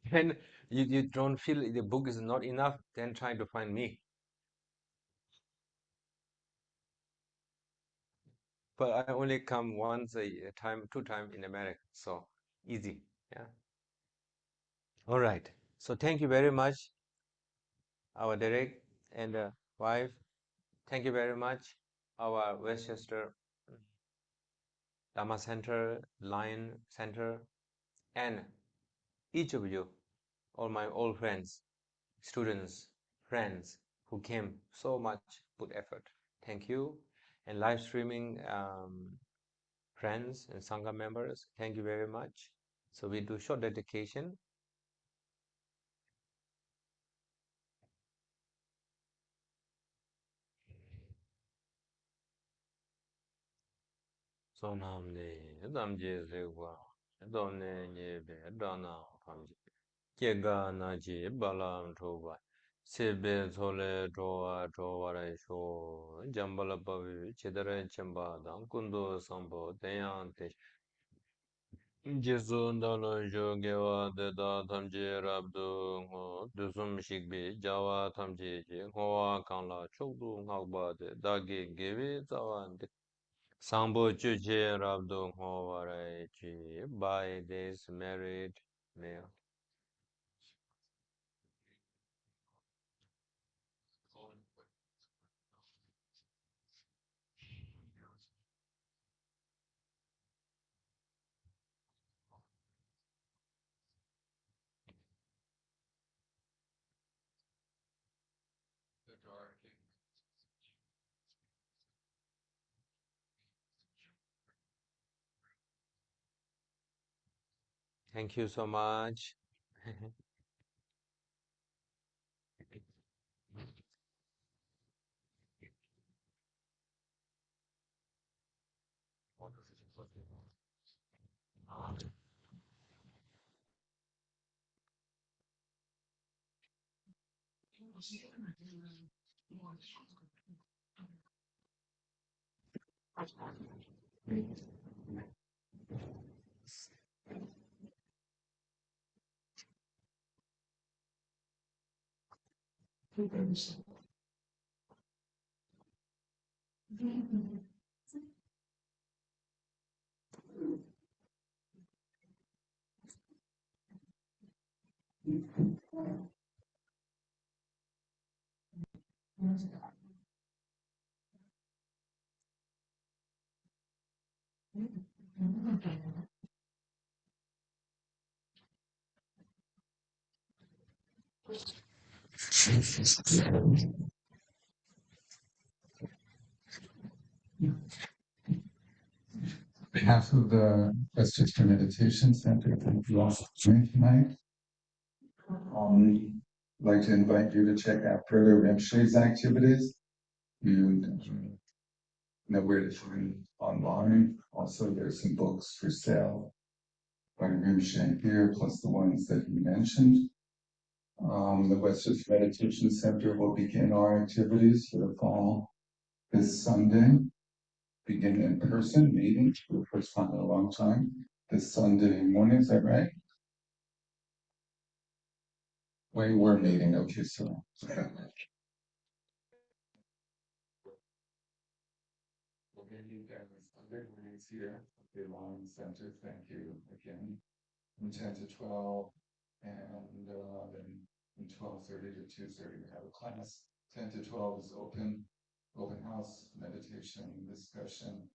When you don't feel the book is not enough, then try to find me. But I only come once a time, 2 times in America, so easy. Yeah. All right. So thank you very much, our Derek and wife. Thank you very much, our Westchester Dharma Center, Lion Center, and each of you, all my old friends, students, friends who came so much, put effort. Thank you. And live streaming friends and Sangha members, thank you very much. So we do short dedication. So namne damje rewa donne nyebe dana pamje kega naji balam thoba sebe thole dowa re sho jambala bavi chedare chamba dan kundo sambo deyante Jesu ndalo jogewa deda thamje rabdu ngo dusum shikbi jawa thamje je ngowa kanla chokdu ngakba de dagi gewe zawande Sambo Chuche Rabdo Howarachi by this married male. Thank you so much. On behalf of the Westchester Meditation Center, thank you all for joining tonight. I'd like to invite you to check out further Rinpoche's activities. You know where to find online. Also, there's some books for sale by Rinpoche here, plus the ones that he mentioned. The Westchester Meditation Center will begin our activities for the fall this Sunday. Begin in person meeting for the first time in a long time. This Sunday morning, is that right? Where you were meeting, okay, so. Okay, you guys, Sunday mornings here at the Long Center, thank you again. From 10 to 12, And then from 12:30 to 2:30 we have a class. 10 to 12 is open house, meditation, discussion,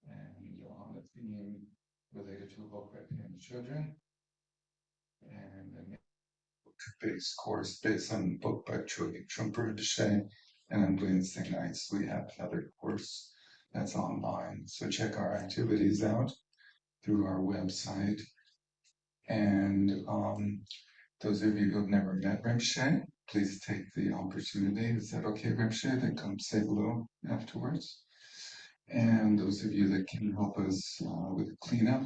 and on a theme related to a book by Pam Children. And then book-based course based on the book by Chogyam Trungpa Rinpoche. And on Wednesday nights we have another course that's online. So check our activities out through our website. And those of you who have never met Rinpoche, please take the opportunity. Is that okay, Rinpoche? Then come say hello afterwards. And those of you that can help us with cleanup,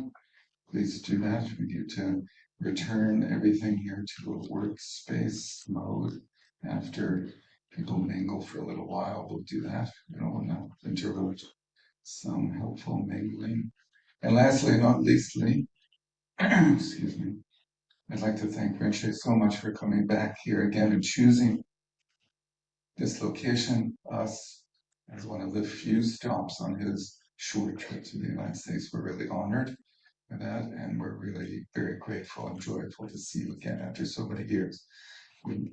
please do that. We need to return everything here to a workspace mode. After people mingle for a little while, we'll do that. We don't want to interrupt some helpful mingling. And lastly, not leastly, excuse me, I'd like to thank Rinpoche so much for coming back here again and choosing this location, us, as one of the few stops on his short trip to the United States. We're really honored for that, and we're really very grateful and joyful to see you again after so many years. We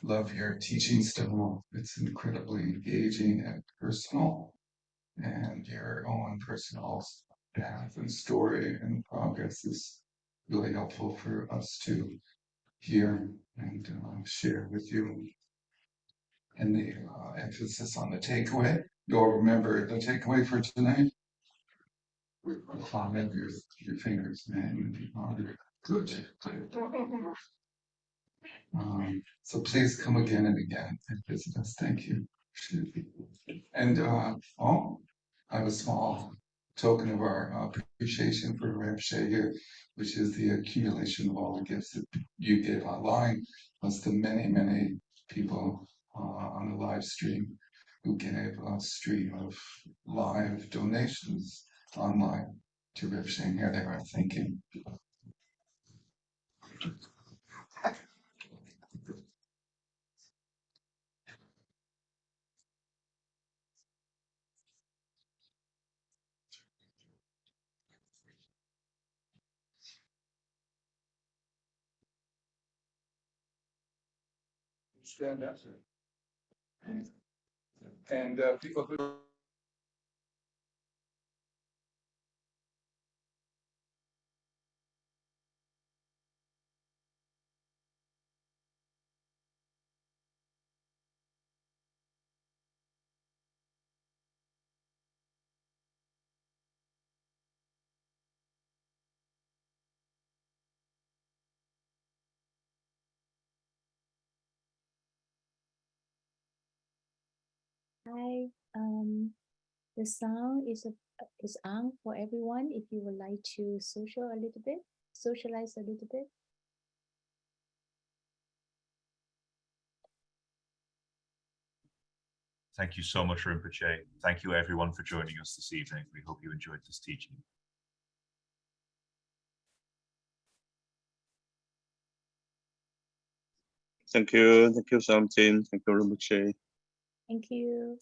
love your teaching style. It's incredibly engaging and personal, and your own personal path and story and progress is really helpful for us to hear and share with you. And the emphasis on the takeaway. You all remember the takeaway for tonight? Five your fingers, man. Good. So please come again and again and visit us. Thank you. And I have a small token of our appreciation for Rinpoche here, which is the accumulation of all the gifts that you gave online, plus the many, many people on the live stream who gave a stream of live donations online to Rinpoche. And here they are thinking. Stand up. And people who Hi, the sound is on for everyone. If you would like to socialize a little bit. Thank you so much, Rinpoche. Thank you, everyone, for joining us this evening. We hope you enjoyed this teaching. Thank you, Samtin. Thank you, Rinpoche. Thank you.